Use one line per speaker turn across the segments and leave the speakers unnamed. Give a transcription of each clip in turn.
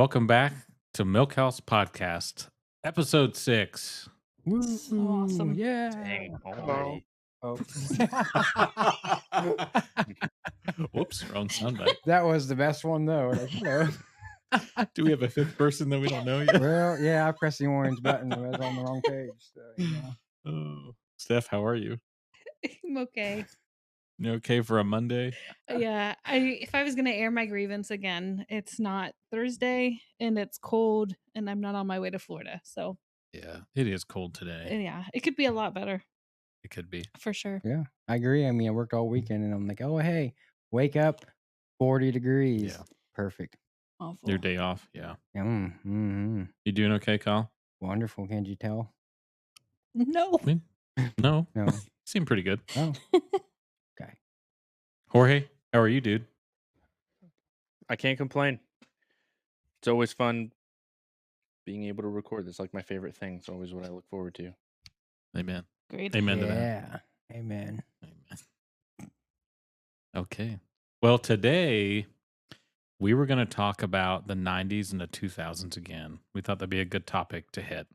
Welcome back to Milkhouse Podcast, episode 6.
So awesome.
Yeah.
Dang,
Hello.
already.
Oh.
Whoops, wrong soundbite.
That was the best one, though.
Do we have a fifth person that we don't know yet?
Well, yeah, I pressed the orange button. It was on the wrong page. So,
Oh, Steph, how are you?
I'm okay.
You okay for a Monday?
Yeah, if I was gonna air my grievance again, it's not Thursday and it's cold and I'm not on my way to Florida. So
Yeah, it is cold today.
yeah, it could be a lot better
It could be.
for sure.
Yeah, I agree. I mean, I worked all weekend, and I'm like, oh, hey, wake up, 40 degrees.
Yeah.
Perfect.
Awful.
Your day off, yeah.
Mm-hmm.
You doing okay, Kyle?
Wonderful. Can't you tell?
No.
No,
No.
you seem pretty good.
Oh, okay.
Jorge, how are you, dude?
I can't complain. It's always fun being able to record. That's like my favorite thing. It's always what I look forward to.
Amen.
Great.
Amen to that.
Yeah. Amen.
Amen. Okay. Well, today we were going to talk about the 90s and the 2000s again. We thought that'd be a good topic to hit.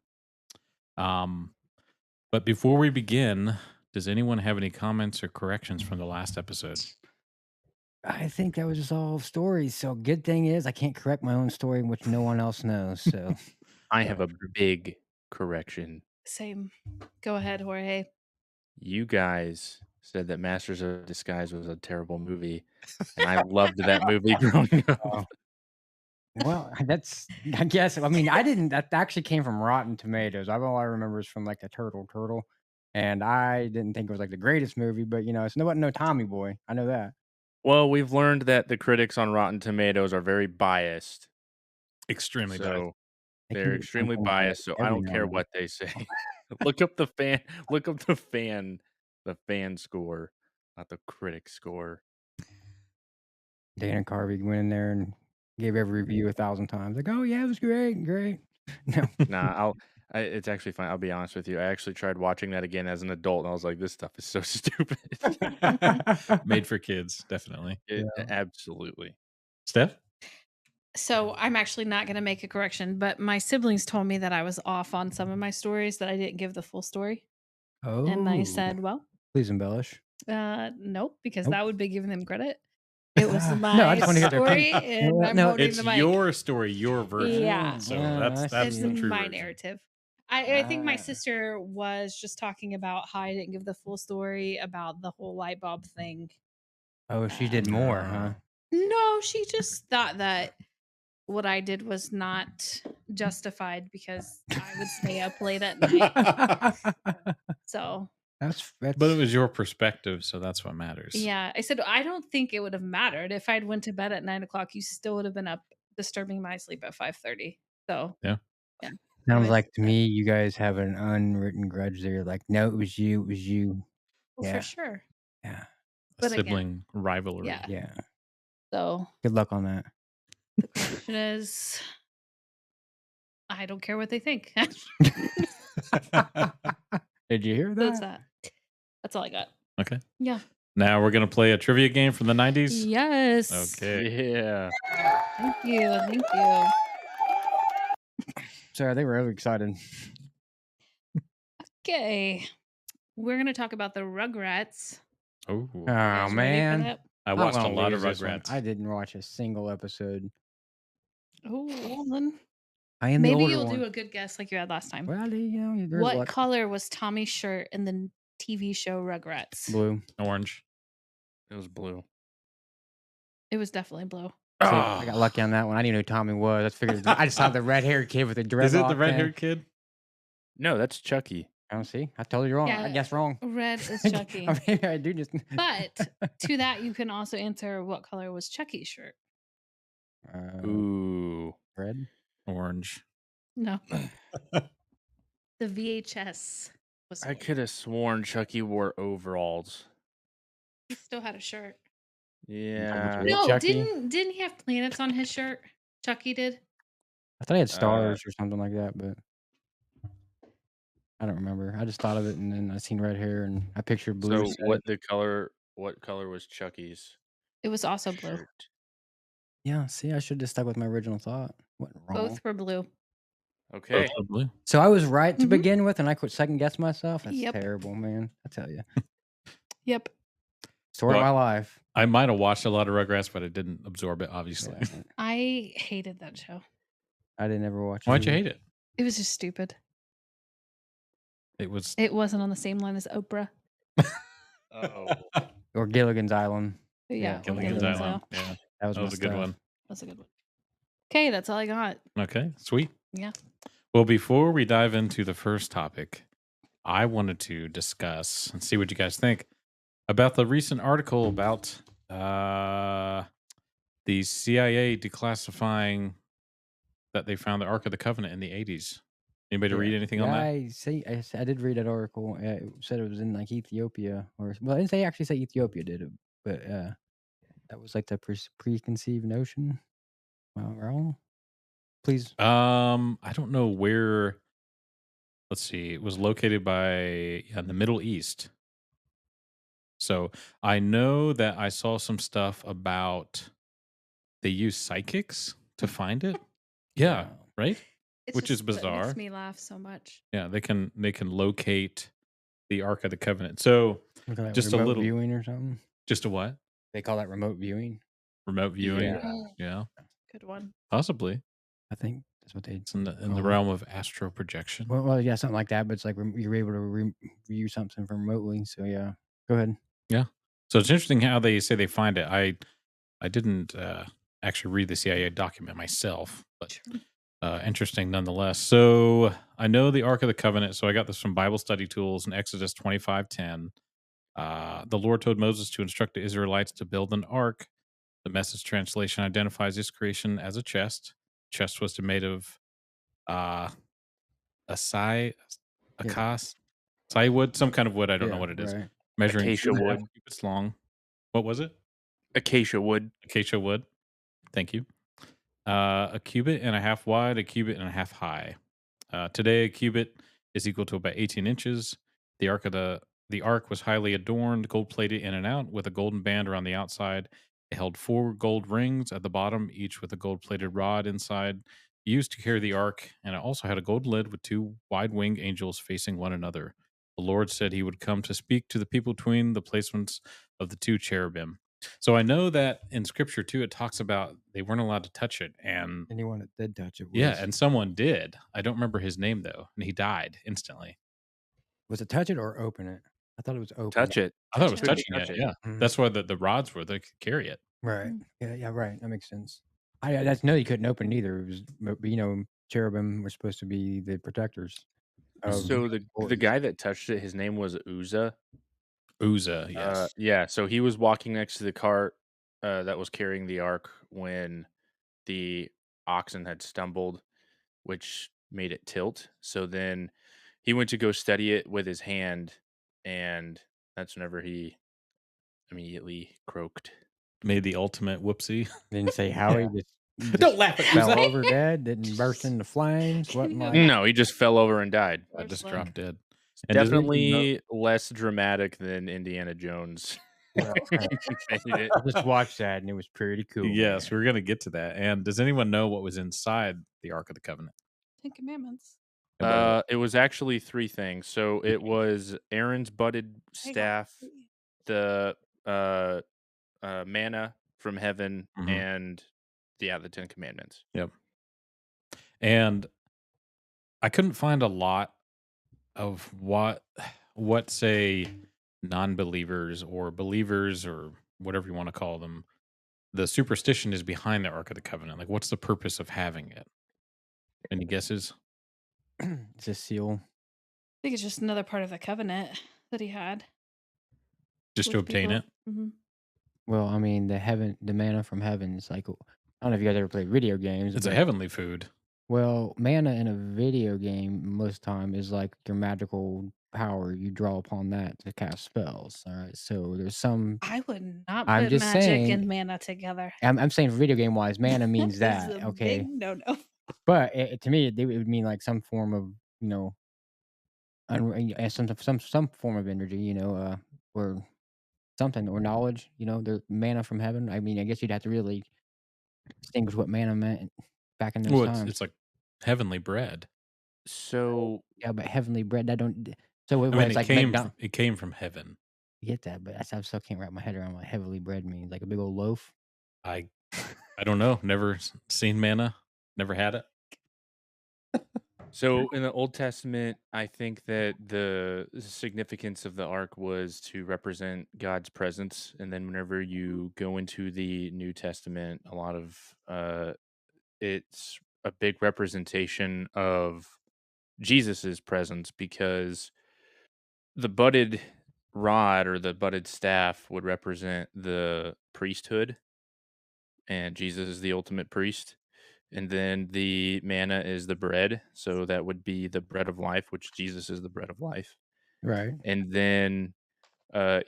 But before we begin, does anyone have any comments or corrections from the last episode?
I think that was just all stories. So good thing is I can't correct my own story, which no one else knows. So
I have a big correction.
Same. Go ahead, Jorge.
You guys said that Masters of Disguise was a terrible movie, and I loved that movie growing up.
well, I guess. I mean, I didn't. That actually came from Rotten Tomatoes. All I remember is from like the Turtle, and I didn't think it was like the greatest movie. But it's no Tommy Boy. I know that.
Well, we've learned that the critics on Rotten Tomatoes are very biased.
Extremely bad.
So
It can
they're
be
extremely
something
biased. So I
every
don't
now
care
and then.
what they say. Look up the fan score, not the critic score.
Dana Carvey went in there and gave every review 1,000 times. Like, oh yeah, it was great. No,
Nah, it's actually fine. I'll be honest with you. I actually tried watching that again as an adult, and I was like, this stuff is so stupid.
Made for kids, definitely.
Absolutely.
Steph?
So I'm actually not going to make a correction, but my siblings told me that I was off on some of my stories, that I didn't give the full story.
Oh,
And I said, well,
please embellish.
nope, because
Nope.
that would be giving them credit. It was
No, I
my
just wanna hear their
story,
opinion.
and I'm
No,
holding
It's
the mic.
your story, your version.
Yeah.
So
Yeah,
that's
I
It's
the
see.
true
my
version.
narrative. I think my
Ah.
sister was just talking about how I didn't give the full story about the whole light bulb thing.
Oh, she did more, huh?
No, she just thought that what I did was not justified because I would stay up late at night. So
That's
But it was your perspective, so that's what matters.
yeah, I said I don't think it would have mattered if I'd went to bed at 9:00. You still would have been up disturbing my sleep at 5:30. So
Yeah.
sounds
was-
like to me you guys have an unwritten grudge there. Like, no, it was you.
well,
Yeah.
for sure.
Yeah.
A
But again,
sibling rivalry.
Yeah.
Yeah.
So
Good luck on that.
the question is, I don't care what they think.
Did you hear
That's
that?
that. That's all I got.
Okay.
Yeah.
Now we're going to play a trivia game from the 90s.
Yes.
Okay.
Yeah.
Thank you. Thank you.
Sorry, they were really excited.
Okay. We're going to talk about the Rugrats.
Oh,
Oh
You guys ready for
man,
that?
I
I'm
watched a
gonna
lot of
lose this one.
Rugrats.
I didn't watch a single episode.
Oh, well then
I am the
maybe
older
you'll
one.
do a good guess like you had last time.
Well, there's
What
luck.
color was Tommy's shirt in the TV show Rugrats?
Blue.
Orange.
It was blue.
It was definitely blue.
See, I got lucky on that one. I didn't know who Tommy was. That's figured. I just saw the red-haired kid with the dreadlock.
Is it the
thing.
red-haired kid?
No, that's Chucky.
I don't see. I told you wrong.
Yeah.
I guess wrong.
Red is Chucky.
Maybe I do just.
But to that, you can also answer what color was Chucky's shirt.
Ooh.
Red.
Orange.
No. The VHS was.
I could have sworn Chucky wore overalls.
He still had a shirt.
Yeah.
Yeah,
No,
Chucky.
didn't he have planets on his shirt? Chucky did.
I thought he had stars or something like that, but I don't remember. I just thought of it, and then I seen red hair, and I pictured blue.
So what color was Chucky's?
It was also blue.
shirt?
Yeah. See, I should have stuck with my original thought. Wasn't wrong.
Both were blue.
Okay.
Both are blue.
So I was right to
Mhm.
begin with, and I could second guess myself. That's
Yep.
terrible, man. I tell you,
Yep.
story of
Well,
my life.
I might have watched a lot of Rugrats, but I didn't absorb it, obviously.
Yeah,
I hated that show.
I didn't ever watch it.
Why'd you
either.
hate it?
It was just stupid.
It was.
It wasn't on the same line as Oprah.
Oh.
Or Gilligan's Island.
But
Yeah,
yeah,
Gilligan's
Gilligan's
Island.
Island.
Yeah,
That was
that
my
was a good
stuff.
one.
That's a good one. Okay, that's all I got.
Okay, sweet.
Yeah.
Well, before we dive into the first topic, I wanted to discuss and see what you guys think about the recent article about the CIA declassifying that they found the Ark of the Covenant in the 80s. Anybody read anything on that?
I did read that article. It said it was in like Ethiopia, or well, it didn't actually say Ethiopia did it, but that was like the preconceived notion. Am I wrong? Please.
I don't know where. Let's see. It was located in the Middle East. So I know that I saw some stuff about they use psychics to find it. Yeah,
Wow.
right.
It's
Which is
just what
bizarre.
makes me laugh so much.
Yeah, they can locate the Ark of the Covenant. So
We call that
just a
remote
little,
viewing or something.
just a what?
They call that remote viewing.
Remote viewing.
Yeah.
Yeah,
Good one.
possibly.
I think that's what they.
It's in the
call it.
realm of astro projection.
Well, yeah, something like that. But it's like you're able to view something from remotely. So yeah, go ahead.
Yeah. So it's interesting how they say they find it. I didn't actually read the CIA document myself, but
Sure.
interesting nonetheless. So I know the Ark of the Covenant. So I got this from Bible Study Tools in Exodus 25:10. The Lord told Moses to instruct the Israelites to build an ark. The Message translation identifies this creation as a chest. Chest was made of a
Yeah.
cas, wood, some kind of wood. I don't know
Yeah,
what it is.
right.
Measuring
Acacia
2.5
wood.
cubits long. What was it?
Acacia wood.
Acacia wood. Thank you. A cubit and a half wide, a cubit and a half high. Today, a cubit is equal to about 18 inches. The ark was highly adorned, gold plated in and out, with a golden band around the outside. It held 4 gold rings at the bottom, each with a gold plated rod inside, used to carry the ark. And it also had a gold lid with 2 wide winged angels facing one another. The Lord said he would come to speak to the people between the placements of the 2 cherubim. So I know that in scripture too, it talks about they weren't allowed to touch it. And
Anyone that did touch it was.
yeah, and someone did. I don't remember his name though, and he died instantly.
Was it touch it or open it? I thought it was open.
Touch it.
I thought it was
Touch
touching
Touch
it.
it.
Yeah,
Mhm.
that's why the rods were they could carry it.
Right.
Mm.
Yeah. Right. That makes sense. That's no, you couldn't open it either. It was, cherubim were supposed to be the protectors.
So the
Lord.
guy that touched it, his name was Uzzah.
Uzzah, yes.
Yeah. So he was walking next to the cart that was carrying the ark when the oxen had stumbled, which made it tilt. So then he went to go study it with his hand, and that's whenever he immediately croaked.
Made the ultimate whoopsie.
Didn't say how he just
Don't laugh at
fell
Uzzah.
over dead. Didn't burst into flames. Wasn't
No.
like
No, he just fell over and died.
I just
Poor
dropped dead.
It's
And does anyone know-
definitely less dramatic than Indiana Jones.
well,
Made it.
I just watched that and it was pretty cool.
Yes,
man.
we're gonna get to that. And does anyone know what was inside the Ark of the Covenant?
10 Commandments.
It was actually 3 things. So it was Aaron's budded
I got
staff,
3.
the manna from heaven,
Mhm.
and the 10 Commandments.
And I couldn't find a lot of what say non-believers or believers or whatever you want to call them, the superstition is behind the Ark of the Covenant. Like, what's the purpose of having it? Any guesses?
It's a seal.
I think it's just another part of the covenant that he had.
Just to
with
obtain
people.
it?
Mhm.
Well, I mean, the manna from heaven is like, I don't know if you guys ever played video games.
It's a
but-
heavenly food.
Well, mana in a video game most time is like your magical power. You draw upon that to cast spells. All right. So there's some.
I would not
I'm
put
just
magic
saying-
and mana together.
I'm saying video game wise, mana means
That is
that.
a
Okay.
big no.
But to me, it would mean like some form of some form of energy. Or something or knowledge. The mana from heaven. I mean, I guess you'd have to really distinguish what mana meant back in those
Well,
times.
it's like heavenly bread.
So
Yeah, but heavenly bread, that don't. So
I
it
mean,
was like McDonald's.
it came from heaven.
Get that, but I still can't wrap my head around what heavenly bread means. Like a big old loaf.
I I don't know. Never seen manna. Never had it.
So in the Old Testament, I think that the significance of the ark was to represent God's presence, and then whenever you go into the New Testament, a lot of it's a big representation of Jesus's presence because the budded rod or the budded staff would represent the priesthood, and Jesus is the ultimate priest. And then the manna is the bread, so that would be the bread of life, which Jesus is the bread of life.
Right.
And then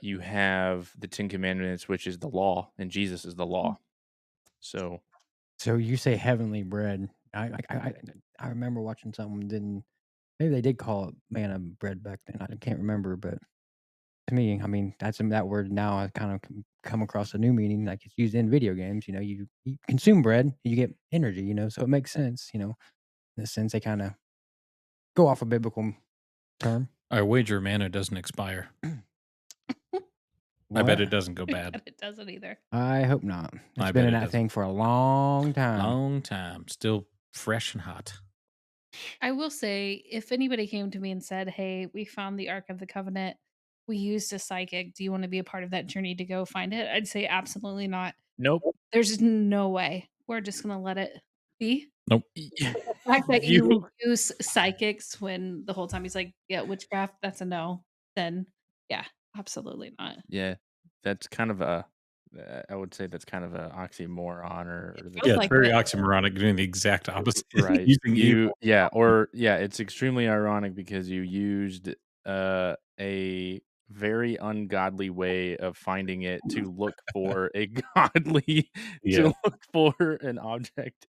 you have the Ten Commandments, which is the law, and Jesus is the law. So
So you say heavenly bread. I remember watching something. Didn't maybe they did call it manna bread back then. I can't remember, but to me, I mean, that word now I kind of come across a new meaning. Like it's used in video games. You know, you consume bread, you get energy. You know, so it makes sense. You know, in a sense, they kind of go off a biblical term.
I wager manna doesn't expire. I
What?
bet it doesn't go bad.
It doesn't either.
I hope not.
I
It's been
bet
in
it
that
doesn't.
thing for a long time.
Long time. Still fresh and hot.
I will say, if anybody came to me and said, "Hey, we found the Ark of the Covenant. We used a psychic. Do you want to be a part of that journey to go find it?" I'd say absolutely not.
nope.
There's no way. We're just gonna let it be.
Nope.
The fact that you would use psychics when the whole time he's like, "Yeah, witchcraft," that's a no. Then, yeah, absolutely not.
Yeah, that's kind of a. I would say that's kind of a oxymoron, or
It
the
feels
Yeah, it's
like
very
it.
oxymoronic, doing the exact opposite.
right.
Using
You
evil.
yeah, or yeah, it's extremely ironic because you used a very ungodly way of finding it to look for a godly
Yeah.
to look for an object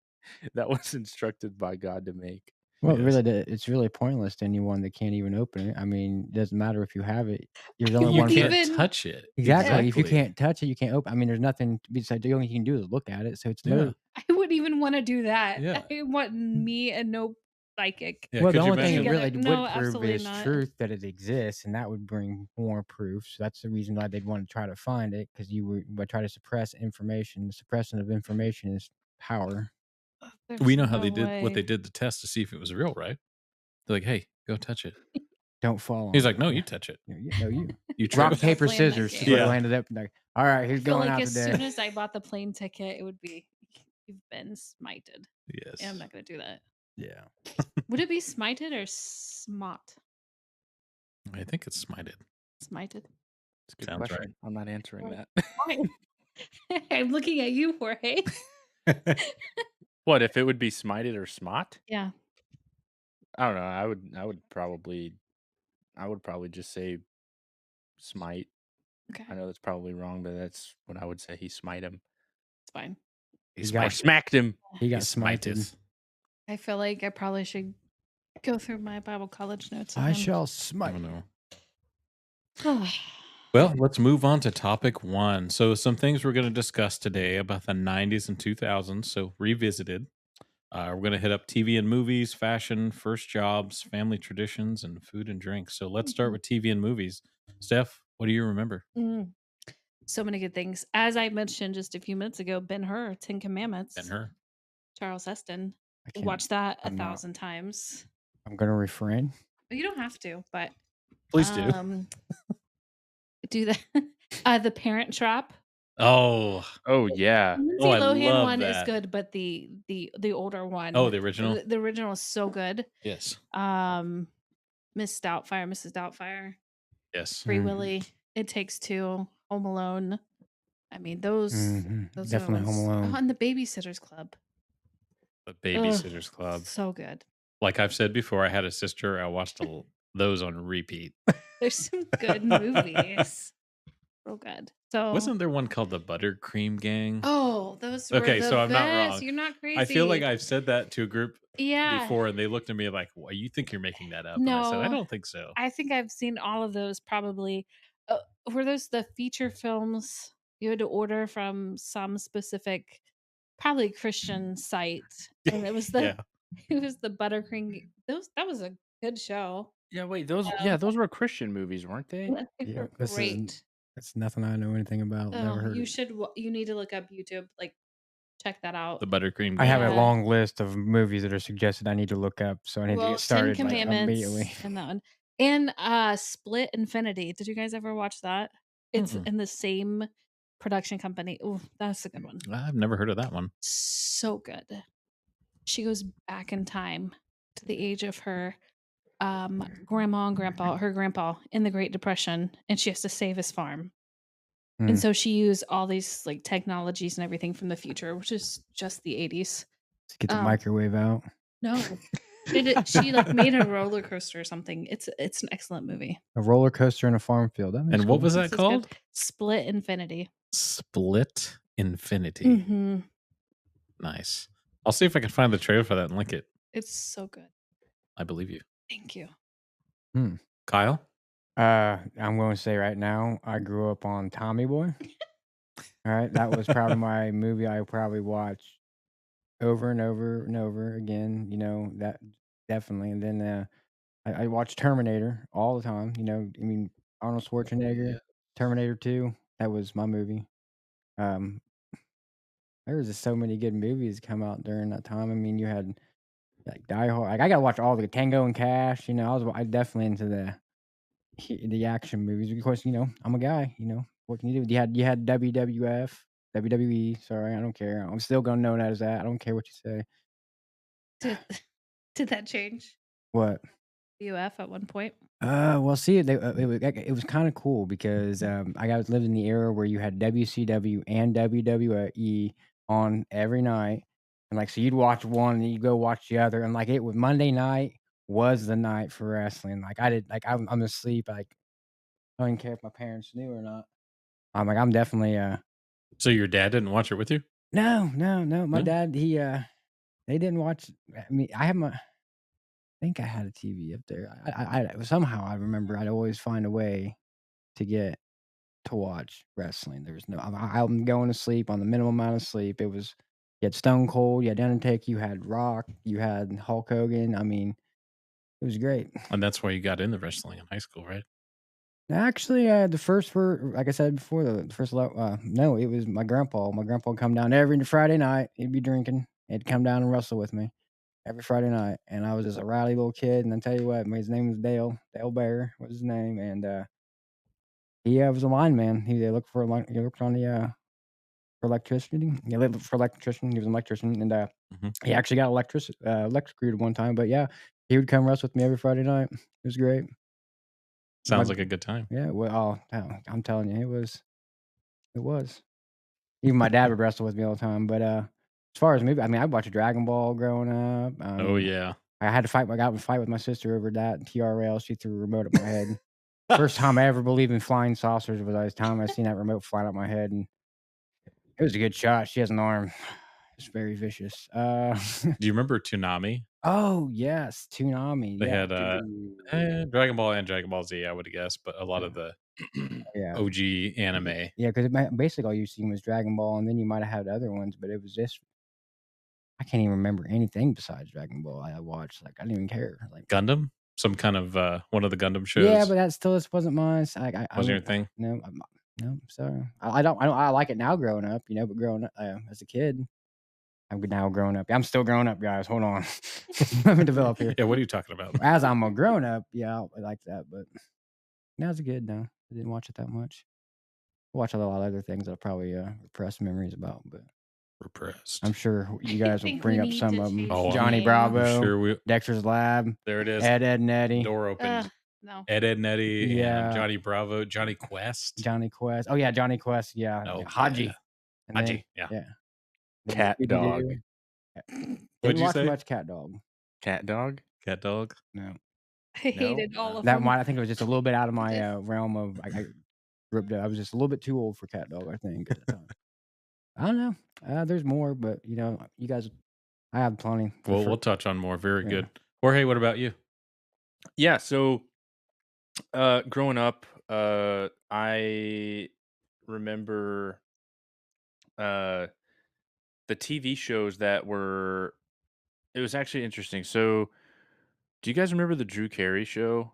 that was instructed by God to make.
Well,
Yes.
it's really pointless to anyone that can't even open it. I mean, it doesn't matter if you have it. There's only
You
one
can't
Even-
touch it.
Exactly. If you can't touch it, you can't open. I mean, there's nothing to be said. The only thing you can do is look at it. So it's
Yeah.
literally
I wouldn't even want to do that.
Yeah.
I want me and no psychic.
Yeah,
well, the
could you
only thing it
imagine?
really
Together. No,
would prove
absolutely
is
not.
truth that it exists, and that would bring more proof. So that's the reason why they'd want to try to find it because you would try to suppress information. The suppression of information is power.
There's
We know how
no
they did what
way.
they did to test to see if it was real, right? They're like, "Hey, go touch it."
Don't fall on
He's
it.
like, "No,
Yeah.
you touch it.
No, you.
You
Rock,
trip."
Rock, paper,
playing that
scissors.
game.
See what
Yeah.
ended up. Like, all right,
I
who's
feel
going
like
out
as
today?
soon as I bought the plane ticket, it would be you've been smited.
Yes.
And I'm not going to do that.
Yeah.
Would it be smited or smot?
I think it's smited.
Smited.
It's a good
Sounds
question.
right.
I'm not answering
Right.
that.
I'm looking at you, Jorge.
What if it would be smited or smot?
Yeah.
I don't know. I would probably just say smite.
Okay.
I know that's probably wrong, but that's what I would say. He smite him.
It's fine.
He
got-
Or smacked him.
He
He
got smited.
smiteth.
I feel like I probably should go through my Bible college notes.
I
again.
shall
I
smite.
don't know.
Oh,
Well, let's move on to topic 1. So, some things we're going to discuss today about the 90s and 2000s. So, revisited. We're going to hit up TV and movies, fashion, first jobs, family traditions, and food and drink. So, let's start with TV and movies. Steph, what do you remember?
so many good things. As I mentioned just a few minutes ago, Ben-Hur, 10 Commandments.
Ben-Hur.
Charles Heston.
I can't.
Watch that
I'm not-
1,000 times.
I'm gonna refrain.
You don't have to, but
Please do.
do that. The Parent Trap.
Oh,
Oh yeah.
Lindsay
Oh, I
Lohan
love
one is
that.
good, but the older one.
Oh, the original?
The original is so good.
yes.
Miss Doubtfire, Mrs. Doubtfire,
Yes.
Free
Mhm.
Willy, It Takes Two, Home Alone. I mean, those
Mhm.
those are the
Definitely Home
ones.
Alone.
Oh, and the Babysitters Club.
The Babysitter's Club.
So good.
Like I've said before, I had a sister. I watched those on repeat.
There's some good movies. Real good. So
Wasn't there one called the Buttercream Gang?
Oh, those were
Okay,
the
so I'm not
best.
wrong.
You're not crazy.
I feel like I've said that to a group
yeah.
before, and they looked at me like, well, "You think you're making that up?" And I said, "I
No.
don't think so."
I think I've seen all of those probably. Were those the feature films you had to order from some specific probably Christian site, and it was the
Yeah.
it was the Buttercream. Those That was a good show.
Yeah, wait,
Um,
those were Christian movies, weren't they?
they
Yeah,
were
this isn't.
great.
That's nothing I know anything about.
Oh,
Never heard
you
it.
should. You need to look up YouTube. Like, check that
The
out.
buttercream
I have a
gang.
Yeah.
long list of movies that are suggested I need to look up, so I need to
Well,
get
Ten
started like immediately.
Commandments and that one. And, Split Infinity. Did you guys ever watch that? It's
Mm-mm.
in the same production company. Ooh, that's a good one.
I've never heard of that one.
So good. She goes back in time to the age of her, grandma and grandpa her grandpa in the Great Depression, and she has to save his farm. And
Hmm.
so she used all these, like, technologies and everything from the future, which is just the '80s.
Let's get the
Um,
microwave out.
no. She, like, made a roller coaster or something. It's an excellent movie.
A roller coaster in a farm field. That makes
And what
cool.
was
This
that
is good.
called?
Split Infinity.
Split Infinity.
Mhm.
Nice. I'll see if I can find the trailer for that and link it.
It's so good.
I believe you.
Thank you.
Kyle?
I'm going to say right now, I grew up on Tommy Boy. All right, that was probably my movie I probably watched over and over and over again. You know that definitely. And then I watched Terminator all the time. You know, I mean Arnold Schwarzenegger,
Yeah.
Terminator 2. That was my movie. Um, there was just so many good movies come out during that time. I mean, you had like Die Hard. Like I got to watch all the Tango and Cash. You know, I definitely into the action movies. Of course, you know, I'm a guy, you know. What can you do? You had WWF, WWE, sorry, I don't care. I'm still gonna know that as that. I don't care what you say.
Did did that change?
What?
UF at one point?
Well, see, it was kind of cool because I got lived in the era where you had WCW and WWE on every night, and like so you'd watch one and you go watch the other, and like it was Monday night was the night for wrestling. Like I did, like I'm asleep, like I didn't care if my parents knew or not. I'm like I'm definitely
So your dad didn't watch it with you?
No, no, no. My
No?
dad, they didn't watch. I mean, I think I had a TV up there. I somehow I remember I'd always find a way to get to watch wrestling. There was no. I'm going to sleep on the minimum amount of sleep. It was you had Stone Cold, you had Undertaker, you had Rock, you had Hulk Hogan. I mean, it was great.
And that's why you got into wrestling in high school, right?
Actually, the first for like I said before, the first no, it was my grandpa. My grandpa would come down every Friday night. He'd be drinking. He'd come down and wrestle with me every Friday night, and I was just a rowdy little kid. And I tell you what, his name was Dale Bear was his name, and he was a lineman. He looked for he looked on the for electricity. He looked for electrician. He was an electrician, and
Mhm.
he actually got electrocuted one time. But yeah, he would come wrestle with me every Friday night. It was great. My
Sounds like a good time.
Yeah, well, I'm telling you, it was. Even my dad would wrestle with me all the time. But as far as movie, I mean, I watched Dragon Ball growing up.
Oh yeah.
I had to fight. I got in a fight with my sister over that TRL. She threw a remote at my head. First time I ever believed in flying saucers was the time I seen that remote flying out my head, and it was a good shot. She has an arm. It's very vicious.
Do you remember Toonami?
Oh yes, Toonami.
They
Yeah,
had Dragon Ball and Dragon Ball Z, I would guess, but a lot of the
yeah,
OG anime.
yeah. Because basically all you seen was Dragon Ball, and then you might have had other ones, but it was just I can't even remember anything besides Dragon Ball I watched. Like, I didn't even care. Like,
Gundam? Some kind of one of the Gundam
yeah, but
shows.
that still just wasn't mine. So, I
Wasn't your
wouldn't
thing?
no, no, sorry. I like it now growing up, you know, but growing up as a kid, I'm now growing up. I'm still growing up, guys. Hold on. Let me develop here.
Yeah, what are you talking about?
As I'm a grown up, yeah, I like that, but now as a kid, no, I didn't watch it that much. I watch a lot of other things that probably repressed memories about, but
Repressed.
I'm sure you
I
guys will
think
bring
we
up
need
some
to
of them.
change
Oh,
the
Johnny
name.
I'm
Bravo,
sure we
Dexter's Lab,
there it is.
Ed, and Eddie.
Door opened.
No.
Ed Nettie and
Yeah.
Johnny Bravo, Johnny Quest.
Johnny Quest. Oh yeah, Johnny Quest. Yeah,
Oh,
Haji.
yeah.
And then
Haji, yeah.
yeah.
Cat Dog.
What'd
Didn't
you
watch
say?
much Cat Dog.
Cat Dog?
Cat dog.
No,
I hated all of
that
them.
might. I think it was just a little bit out of my
did.
realm of. I grew up. I was just a little bit too old for Cat Dog. I think at the time. I don't know. There's more, but you know, you guys. I have plenty.
Well, we'll touch on more. Very
Yeah.
good. Jorge, what about you?
Yeah, so growing up, I remember the TV shows that were it was actually interesting. So, do you guys remember the Drew Carey show?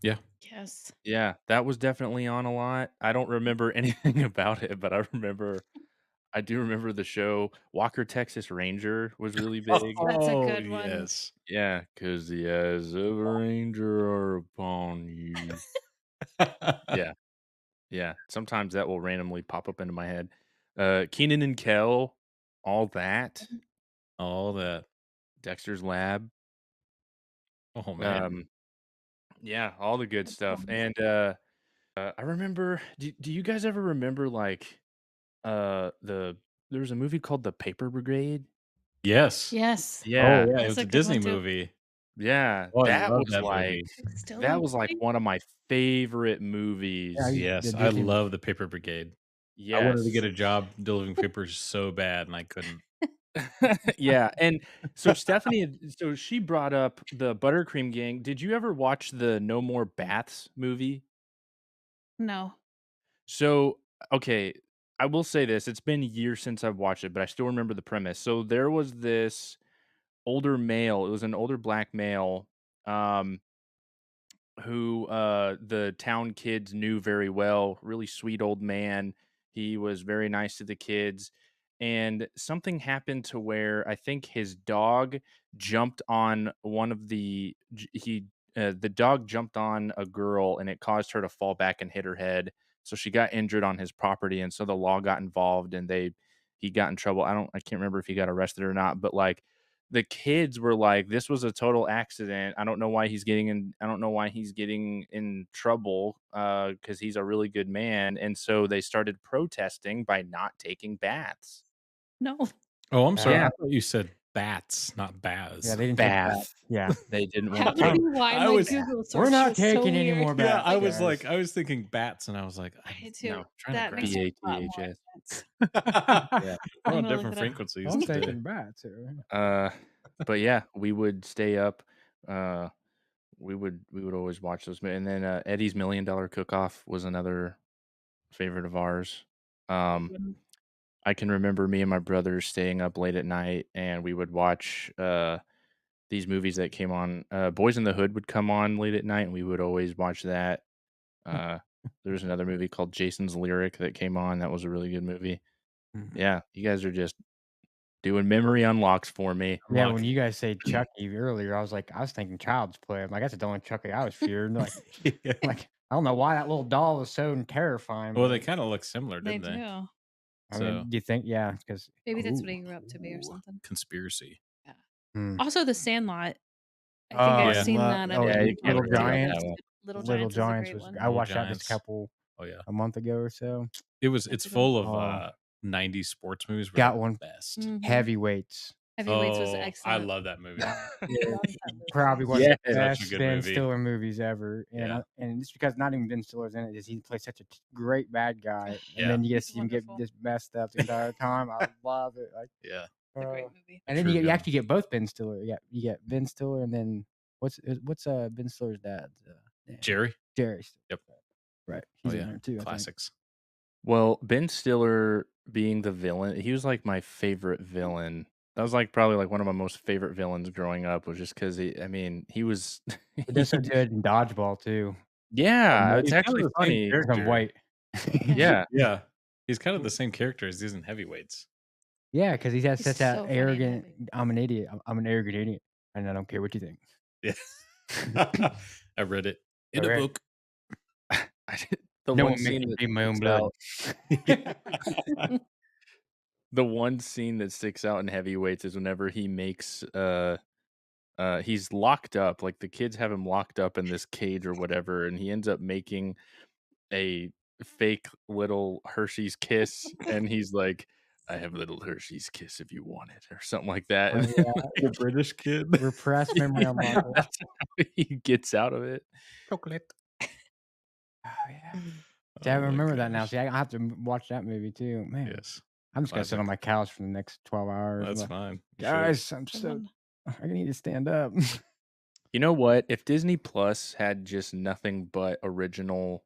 Yeah.
Yes.
Yeah, that was definitely on a lot. I don't remember anything about it, but I do remember the show. Walker, Texas Ranger was really big.
That's a
Oh,
good one.
yes.
Yeah, because the eyes of a ranger are upon you. Yeah, yeah. Sometimes that will randomly pop up into my head. Keenan and Kel, all that.
All that.
Dexter's Lab.
Oh, man.
Um, yeah, all the good
Good
stuff.
ones.
And I remember. Do you guys ever remember like there was a movie called The Paper Brigade?
Yes.
Yes.
Oh,
Yeah,
yeah, it
That's
was
a
a
good
Disney
one too.
movie.
yeah.
Oh, I love that movie.
It's still
That
on
was like
Disney?
one of my favorite
Yeah,
movies.
the
Yes, I
Disney
love the Paper Brigade. I wanted to
Yes.
get a job delivering papers so bad, and I couldn't.
Yeah, and so so she brought up the Buttercream Gang. Did you ever watch the No More Baths movie?
No.
So, okay, I will say this, it's been years since I've watched it, but I still remember the premise. So there was this older male, it was an older black male, um, who, the town kids knew very well, really sweet old man. He was very nice to the kids, and something happened to where I think his dog jumped on one of the dog jumped on a girl, and it caused her to fall back and hit her head, so she got injured on his property, and so the law got involved, and he got in trouble. I can't remember if he got arrested or not, but, like, the kids were like, "This was a total accident. I don't know why he's getting in trouble, because he's a really good man." And so they started protesting by not taking baths.
No.
Oh, I'm sorry. I
Yeah,
thought you said bats, not
yeah,
baths.
they didn't take that.
bath.
Yeah.
They didn't
I
wanna
don't know
take
why
I
my
was
Google
We're
search
not
was so
taking any
weird.
more
Yeah,
bats,
like,
guys.
I was thinking bats, and I was like,
I did
I'm
too.
trying to
That
grab
makes a lot more
BATHS.
sense.
Yeah.
We're
I'm
on
gonna look
different
it up.
frequencies
I'm
today.
taking bats here.
Uh, but yeah, we would stay up, uh, we would always watch those, and then, Eddie's $1,000,000 Cook-Off was another favorite of ours.
Good
Um
one.
I can remember me and my brothers staying up late at night, and we would watch, these movies that came on. Boys in the Hood would come on late at night, and we would always watch that. Uh, there was another movie called Jason's Lyric that came on, that was a really good movie.
Mhm.
Yeah, you guys are just doing memory unlocks for me.
Yeah,
Unlock.
when you guys say Chucky earlier, I was thinking Child's Play. I'm like, that's the only Chucky I was fearing. Like,
Yeah.
I don't know why that little doll was so terrifying,
Well, they
but
kinda look similar,
They
didn't they?
do.
I
So,
mean, do you think? Yeah, because
Maybe that's what
ooh,
he grew up to be or
ooh,
something.
conspiracy.
Yeah.
mm.
Also, The Sandlot. I think
Oh,
I've
I
Yeah.
seen
love
that a
oh,
Yeah,
million
you can't
times
Little
forget
too.
about
Giants.
that one.
Little
Little
Giants is a
Giants
great
was
one.
I
Little
watched that just
Giants. Oh, yeah.
a month ago or so.
That's
It's
a good one.
full of,
Oh,
90s sports movies were the
got one.
best.
Mhm.
Heavyweights.
Heavyweights was
Oh, I
excellent.
love that movie.
Yeah,
Love that movie.
probably one of the
Yes.
Such a
best
good
Ben
movie.
Stiller movies ever,
Yeah.
and it's because not even Ben Stiller's in it, is he plays such a great bad guy, and
Yeah.
then you get to
He's
see him get
wonderful.
just messed up the entire time. I love it. Like,
Yeah.
It's a great movie.
and then
True
you
good one.
actually get both Ben Stiller. Yeah, you get Ben Stiller, and then what's Ben Stiller's dad's name?
Jerry?
Jerry.
Yep.
Right,
Oh,
he's in
yeah.
there too. I think.
Classics.
Well, Ben Stiller being the villain, he was, like, my favorite villain. That was, like, probably, like, one of my most favorite villains growing up was just because he was
He does so
he
good in dodgeball too.
Yeah, it's
He's kind of
actually
the same
funny.
Because I'm
character.
white.
Yeah.
Yeah.
Yeah. He's kind of the same character as he is in Heavyweights.
Yeah, because he has
He's
such a
so funny in
arrogant.
Heavy.
I'm an idiot. I'm an arrogant idiot, and I don't care what you think.
Yeah. I read it in a
Okay.
book.
I did the
No
one
one makes
scene
me
that
bleed my own
sticks
blood.
out the one scene that sticks out in Heavyweights is whenever he makes, he's locked up, like, the kids have him locked up in this cage or whatever, and he ends up making a fake little Hershey's Kiss, and he's like, "I have a little Hershey's Kiss if you want it," or something like that,
Oh
and then,
yeah,
The British kid.
repressed memory unlocked.
that's how he gets out of it.
Chocolate.
Oh yeah. See, I
Oh my
remember that now.
gosh.
See, I have to watch that movie too. Man,
Yes.
I'm just gonna sit
Classic.
on my couch for the next 12 hours.
That's
Like,
fine. You should.
guys, I'm
Good
so
one.
I need to stand up.
You know what? If Disney Plus had just nothing but original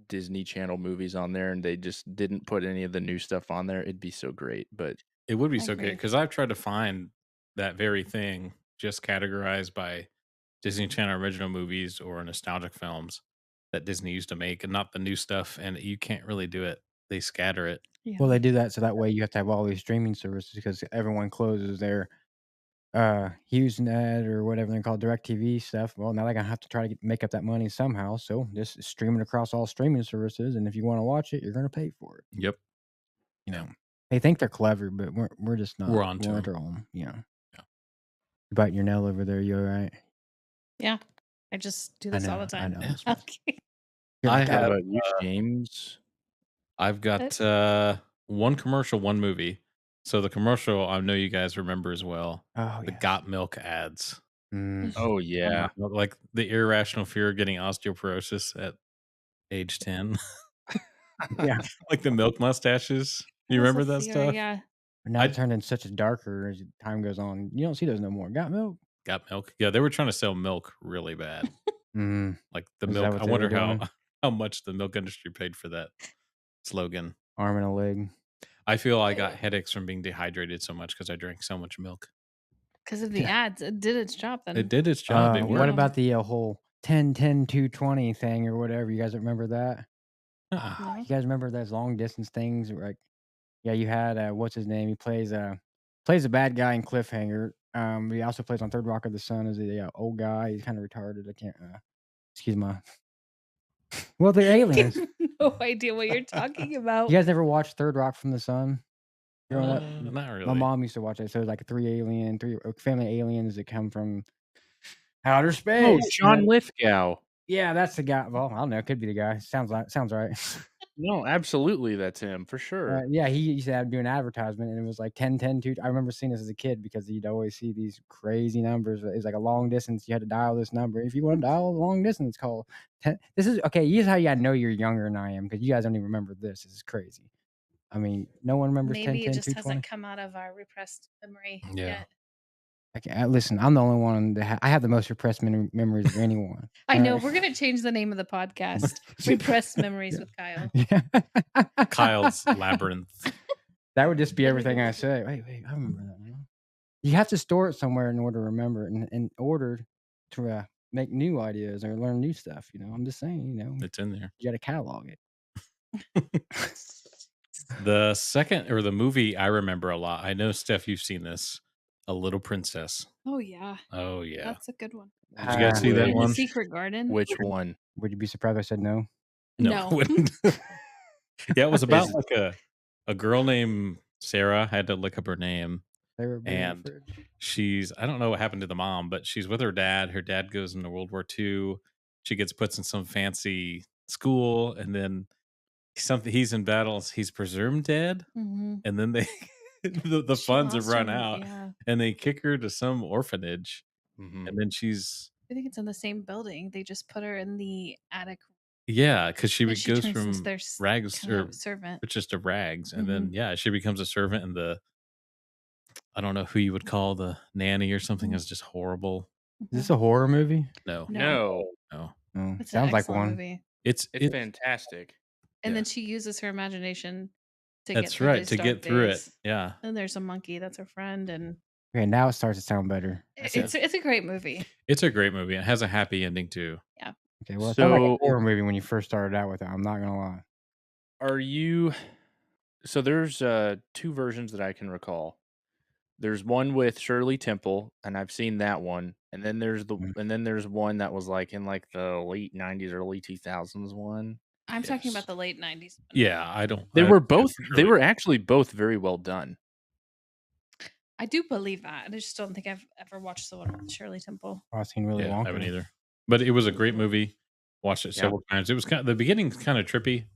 Disney Channel movies on there and they just didn't put any of the new stuff on there, it'd be so great, but
It would be
I
so good
agree.
because I've tried to find that very thing just categorized by Disney Channel original movies or nostalgic films that Disney used to make and not the new stuff, and you can't really do it. They scatter it.
Well,
Yeah.
they do that so that way you have to have all these streaming services because everyone closes their HughesNet or whatever they call DirecTV stuff. Well, now they're gonna have to try to make up that money somehow. So just stream it across all streaming services, and if you want to watch it, you're gonna pay for it.
Yep.
You
Yeah.
know, they think they're clever, but we're just
We're
not.
on to
We're
'em.
at home. You know,
Yeah.
you biting your nail over there. You all right?
Yeah. I just do
I
this all
know.
the
I
time.
know.
Yeah.
Okay.
You're
I
like,
What
have
about you, James?
I've
But
got one commercial, one movie. So the commercial I know you guys remember as well.
oh
The
yes.
Got Milk ads.
Oh yeah.
Like the irrational fear of getting osteoporosis at age 10.
Yeah.
Like the milk mustaches. You
That is a
remember that
fear,
stuff?
yeah.
But now it
I
turned into such a darker as time goes on. You don't see those no more. Got milk?
Got Milk. Yeah, they were trying to sell milk really bad.
Mm,
Like the
is that
milk.
what
I
they were
wonder how
doing?
how much the milk industry paid for that slogan.
Arm and a leg.
I feel I got headaches from being dehydrated so much because I drank so much milk.
Because of the
Yeah.
ads, it did its job
It
then.
did its job. It
What
worked.
about the whole 10, 10, 220 thing or whatever? You guys remember that?
Uh-uh.
No.
You guys remember those long distance things? Like, yeah, you had what's his name? He plays a bad guy in Cliffhanger. He also plays on Third Rock of the Sun as a old guy. He's kind of retarded. I can't. Excuse my. Well, they're aliens.
No idea what you're talking about.
You guys never watched Third Rock from the Sun? Growing up,
Not
my
really.
mom used to watch it. So it's like three family aliens that come from outer
Oh,
space.
John Lithgow.
Yeah, that's the guy. Well, I don't know. It could be the guy. Sounds right.
No, absolutely, that's him for sure.
Yeah, he used to do an advertisement, and it was like 10, 10, 2. I remember seeing this as a kid because you'd always see these crazy numbers. It was like a long distance. You had to dial this number. If you want to dial a long distance call, 10. This is okay. Here's how you gotta know you're younger than I am because you guys don't even remember this. This is crazy. I mean, no one remembers 10,
Maybe it
10,
just
220.
hasn't come out of our repressed memory
Yeah.
yet.
Okay, listen, I'm the only one that I have the most repressed memories of anyone.
I
All
know.
right.
We're going to change the name of the podcast. Repressed Memories with Kyle.
Yeah.
Kyle's Labyrinth.
That would just be
There we
everything
go.
I say. Wait, I remember that now. You have to store it somewhere in order to remember it, and in order to make new ideas or learn new stuff. I'm just saying.
It's in there.
You got to catalog it.
The second or the movie I remember a lot. I know, Steph, you've seen this. A Little Princess.
Oh, yeah.
Oh yeah.
That's a good one.
Did you guys see
Beauty
that
in
one?
the Secret Garden?
Which one?
Would you be surprised if I said no?
No,
No.
I wouldn't. Yeah, it was about
Is-
like a girl named Sarah. I had to look up her name.
They were big in the
And
fridge.
I don't know what happened to the mom, but she's with her dad. Her dad goes into World War II. She gets put in some fancy school, and then he's in battles. He's presumed dead,
Mhm.
and then they the
She
funds have
lost
run
her-
out,
Yeah.
and they kick her to some orphanage,
Mhm.
and then she's
I think it's in the same building. They just put her in the attic.
because she
and she
goes
turns into
from
their
rags
kind
or
of servant.
just to rags, and then she becomes a servant, and I don't know who you would call the nanny or something is just horrible.
Is this a horror movie?
No,
No.
No,
Oh,
It's an
sounds like
excellent
one.
movie.
it's
it's fantastic.
And
Yeah.
then she uses her imagination to
that's
get through
right
these
to
dark
get through it.
days.
Yeah,
And there's a monkey that's her friend, and
Okay, now it starts to sound better.
it's a great movie.
it's a great movie. It has a happy ending too.
Okay, well, it sounded like a
So-
horror movie when you first started out with it. I'm not gonna lie.
Are you? So there's two versions that I can recall. There's one with Shirley Temple, and I've seen that one. And then there's one that was like in like the late '90s, early 2000s one.
I'm talking
Yes.
about the late 90s. one.
Yeah, I don't.
They
I-
were both. They
really-
were actually both very well done.
I do believe that. I just don't think I've ever watched the one with Shirley Temple.
I've seen Willy
Yeah, I
Wonka.
haven't either. But it was a great movie. Watched it
Yeah.
several times. It was the beginning's kind of trippy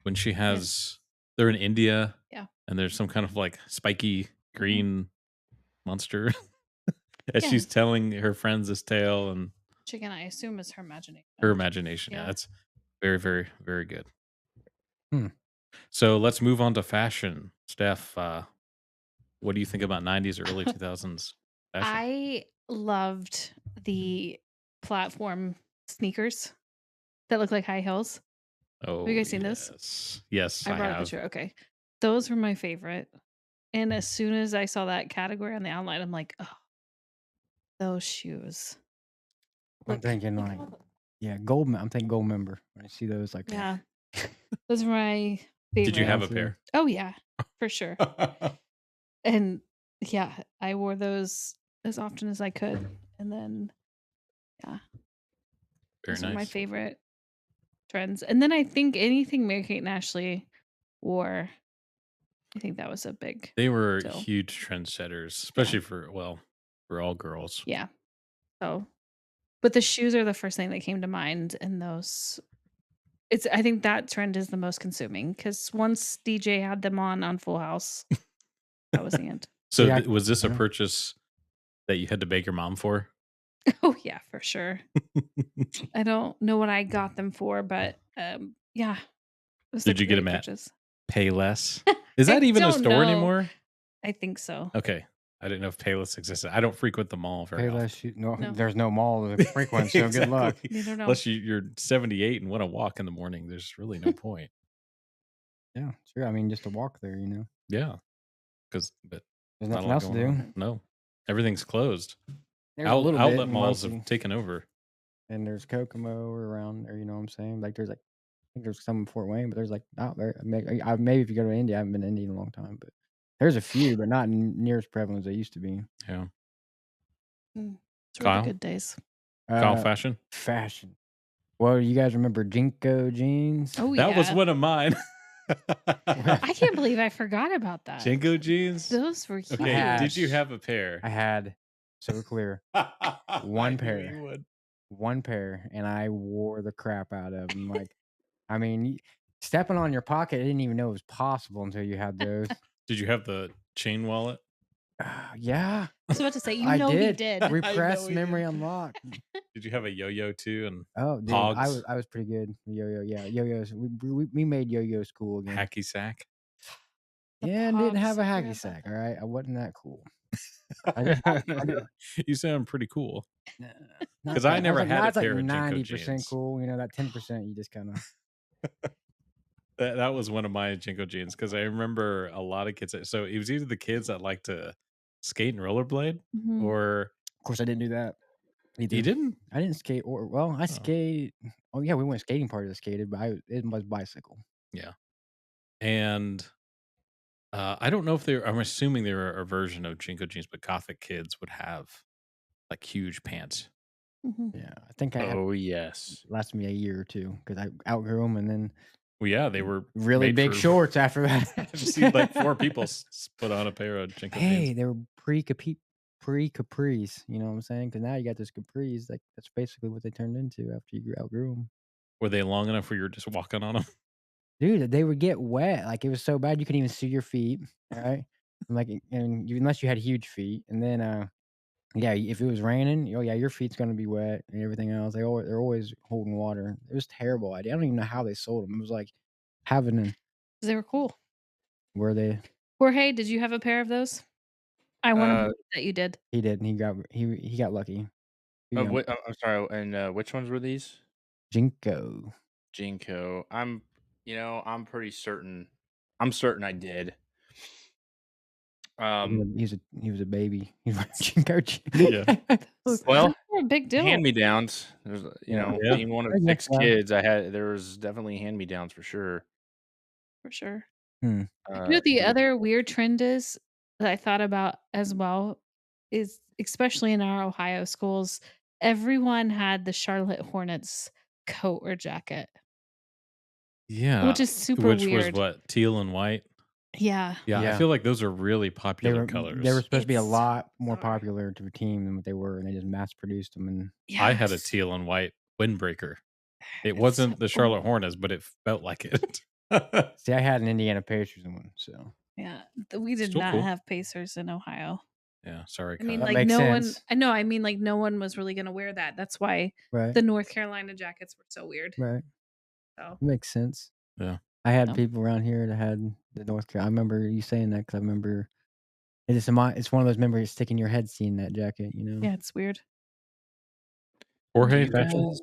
when she has they're in India.
Yeah.
And there's some kind of like spiky green monster. As
Yeah.
she's telling her friends this tale and
Which again, I assume is her imagination.
her imagination. Yeah,
Yeah.
that's very, very, very good.
Hmm.
So let's move on to fashion. Steph, what do you think about 90s or early 2000s fashion?
I loved the platform sneakers that look like high heels.
Oh,
you guys seen this?
this? Yes,
I
I
brought up
have.
the chair. Okay. Those were my favorite. And as soon as I saw that category on the outline, I'm like, "Oh, those shoes.
I'm
Look
thinking
look at
like,
all the."
yeah, gold. I'm thinking gold member when I see those like,
Yeah, those are my
Did you
favorite.
have a
fancy.
pair?
Oh, yeah, for sure. And, yeah, I wore those as often as I could, and then, yeah,
Very
those are my
nice.
favorite trends. And then I think anything Mary-Kate and Ashley wore, I think that was a big
They were
deal.
huge trendsetters,
Yeah,
especially for all girls.
yeah. So but the shoes are the first thing that came to mind, and those I think that trend is the most consuming because once DJ had them on Full House, that was the end.
So,
See, I
was this a
yeah.
purchase that you had to beg your mom for?
Oh, yeah, for sure. I don't know what I got them for, but, yeah, it was a
Did you get
great
them at
purchase.
Payless? Is
I
that even a
don't
store
know.
anymore?
I think so.
Okay. I didn't know if Payless existed. I don't frequent the mall very often.
Payless shoe. No,
No,
there's no mall to frequent, so good luck.
Exactly.
neither know.
Unless you're 78 and want to walk in the morning, there's really no point.
Yeah, sure. I mean, just to walk there,
Yeah, but
there's
not a
nothing
lot
else to
going
do.
on. No, everything's closed.
There's a little bit
Outlet
in
malls
Muncie,
have taken over.
and there's Kokomo around there. You know what I'm saying? Like, there's like, I think there's some in Fort Wayne, but there's like not very. Maybe if you go to India, I haven't been to India in a long time, but there's a few, but not near as prevalent as they used to be.
Yeah.
Mm, those were the
Kyle?
good days.
Kyle
Uh,
Fashion?
fashion. Well, you guys remember Jinko jeans?
Oh,
That was
yeah.
one of mine.
I can't believe I forgot about that.
Jinko jeans?
Those were
Okay,
had-
did you
huge.
have a pair?
I had so clear one
I knew
pair.
you would.
one pair, and I wore the crap out of them. Like, I mean, stepping on your pocket, I didn't even know it was possible until you had those.
Did you have the chain wallet?
Yeah,
I was about to say, you
I
know he
did.
did.
Repressed
he
memory
did.
unlocked.
Did you have a yo-yo too and
Oh, dude,
Pogs?
I was pretty good. Yo-yo, yeah, yo-yos. We made yo-yos cool again.
hacky sack?
The
Yeah, and didn't
Pogs,
have a
I forgot
hacky
about
sack.
that.
All right, I wasn't that cool. I didn't-
You sound pretty cool.
Nah,
'Cause
not
I
that.
never
was
had a
like,
pair of Jinko
90%
jeans.
cool. That 10% you just kind of.
That was one of my Jinko jeans because I remember a lot of kids. So it was either the kids that like to skate and rollerblade,
Mhm.
or
Of course, I didn't do that either.
you didn't.
I didn't skate, or well, I skate. Oh yeah, we went skating party that skated, but it was bicycle.
Yeah, and I don't know if they're. I'm assuming they were a version of Jinko jeans, but Gothic kids would have like huge pants.
Mhm.
Yeah, I think I had
Oh yes.
lasted me a year or two because I outgrew them, and then
Well, yeah, they were
really
made
big
for-
shorts after that.
I've seen like 4 people put on a pair of Jinko
Hey,
jeans.
they were pre-capris. You know what I'm saying? Because now you got those capris. Like that's basically what they turned into after you outgrew them.
Were they long enough where you were just walking on them?
Dude, they would get wet. Like it was so bad you couldn't even see your feet. All right, unless you had huge feet, and then yeah, if it was raining, oh yeah, your feet's gonna be wet and everything else. They're always holding water. It was a terrible idea. I don't even know how they sold them. It was like having a
'Cause they were cool.
where they
Jorge, did you have a pair of those? I wanna
Uh,
believe that you did.
he did and he got lucky. He got
I'm sorry. And which ones were these?
Jinko.
Jinko. I'm pretty certain. I'm certain I did.
He was a baby. He was Jinko.
Yeah.
Well,
Those were a big deal.
hand-me-downs. There's,
Yeah.
Yeah.
being one of
I guess
6
so.
kids, there was definitely hand-me-downs for sure.
For sure.
Hmm.
You know what the
Dude,
other weird trend is that I thought about as well is especially in our Ohio schools, everyone had the Charlotte Hornets coat or jacket,
Yeah.
which is super
Which was
weird.
what? Teal and white?
Yeah.
Yeah, I
Yeah.
feel like those are really
They
popular
were
colors.
supposed to be a
It's
lot more
bizarre.
popular to a team than what they were, and they just mass produced them. And
I had a
Yes.
teal and white windbreaker. It
It's
wasn't
so
the
cool.
Charlotte Hornets, but it felt like it.
see, I had an Indiana Pacers one, so
Yeah. We did
Still
not
cool.
have Pacers in Ohio.
Yeah, sorry,
I mean,
Kyle.
that
like
makes
no one
sense,
I know, I mean like no one was really gonna wear that. That's why
right?
the North Carolina jackets were so weird.
Right,
So
makes sense.
Yeah.
I had
No.
people around here that had the North Carolina. I remember you saying that because I remember it's one of those memories stick in your head seeing that jacket.
yeah, it's weird.
do
Jorge
you
fashion?
guys?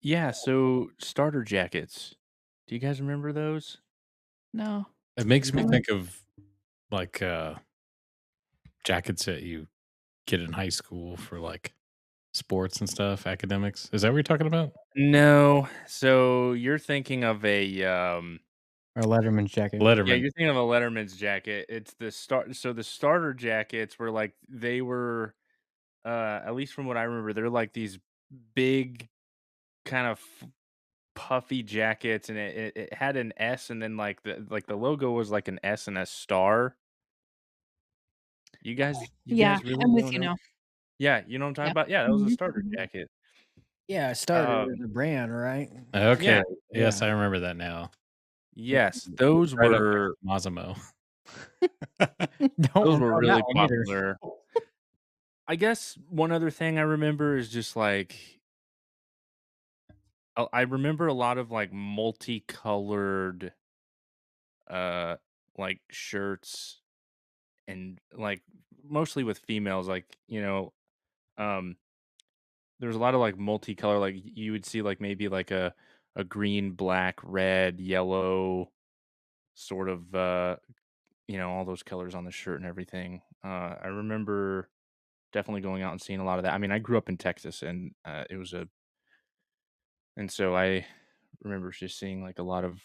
Yeah. So starter jackets. Do you guys remember those?
No.
It makes me
Mhm.
think of like jackets that you get in high school for like sports and stuff, academics. Is that what you're talking about?
No. So you're thinking of a
Or Letterman's jacket.
yeah,
Letterman.
you're thinking of a Letterman's jacket. It's the start. So the starter jackets were like they were, at least from what I remember, they're like these big kind of puffy jackets, and it had an S, and then like the logo was like an S and a star. You
Yeah,
guys really
I'm with
don't
you
know?
now.
Yeah, you know what I'm talking
Yep.
about. Yeah, that was a
Mhm,
starter
mhm.
jacket.
Yeah, Starter
Um,
is a brand, right?
Okay.
yeah,
Yes,
Yeah.
I remember that now.
yes, those
Right up there
were
with Massimo.
Don't
those were
remember that
really
one either.
popular. I guess one other thing I remember is just like I remember a lot of like multicolored uh like shirts and like mostly with females like um there was a lot of like multicolor like you would see like maybe like a green, black, red, yellow sort of all those colors on the shirt and everything. I remember definitely going out and seeing a lot of that. I mean, I grew up in Texas and it was a and so I remember just seeing like a lot of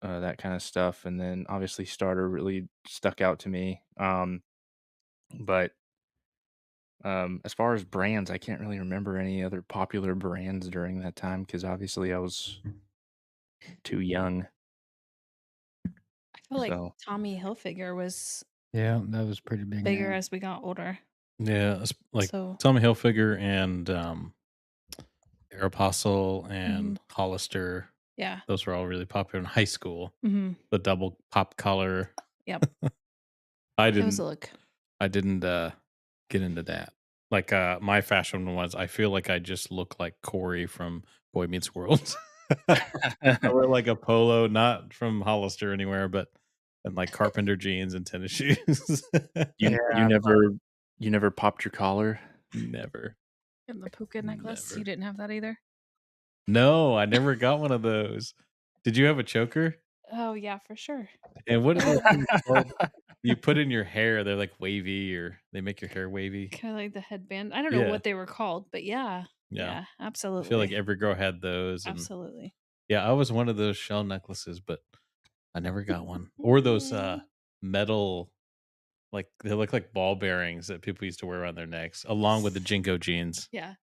that kind of stuff, and then obviously Starter really stuck out to me. But as far as brands, I can't really remember any other popular brands during that time because obviously I was too young.
I feel like
So
Tommy Hilfiger was
Yeah, that was pretty big
bigger
name.
as we got older.
Yeah, like
So,
Tommy Hilfiger and Aeropostale
mhm,
and Hollister.
yeah.
Those were all really popular in high school.
Mhm.
The double pop collar.
Yep.
I
It was a
didn't.
look.
I didn't get into that. Like my fashion was. I feel like I just look like Corey from Boy Meets World. I wear like a polo, not from Hollister anywhere, but and like carpenter jeans and tennis shoes.
you you
Yeah,
never you never popped your collar?
Never,
And the puka necklace, you
never.
didn't have that either?
No, I never got one of those. Did you have a choker?
Oh, yeah, for sure.
And what are those things called? You put in your hair, they're like wavy or they make your hair wavy.
Kinda like the headband. I don't know
Yeah,
what they were called, but yeah.
yeah.
Yeah,
I feel like
absolutely.
every girl had those, and
Absolutely.
yeah, I was one of those shell necklaces, but I never got one. Or those metal, like they look like ball bearings that people used to wear around their necks, along with the Jinko jeans.
Yeah.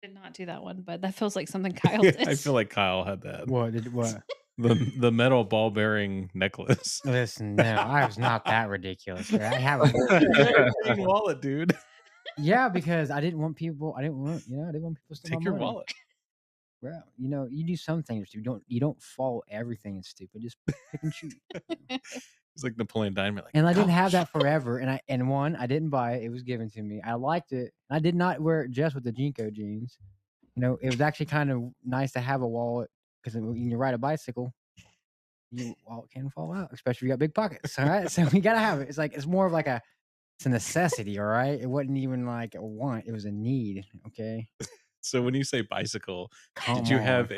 Did not do that one, but that feels like something Kyle did.
I feel like Kyle had that.
what?
The metal ball bearing necklace.
Listen, no, I was not that ridiculous. I have a
Green wallet, dude.
yeah, because I didn't want people. I didn't want people to steal
Take
my
your
money.
wallet.
Bro, you do some things. You don't follow everything is stupid. Just pick and choose.
It's like Napoleon Dynamite. Like,
And I didn't have
gosh.
that forever. I didn't buy it. It was given to me. I liked it. I did not wear it just with the Jinko jeans. It was actually kind of nice to have a wallet because when you ride a bicycle, your wallet can fall out, especially if you got big pockets. All right, so we gotta have it. It's more of like it's a necessity. All right, it wasn't even like a want; it was a need. Okay,
So when you say bicycle, did
come
you
on.
have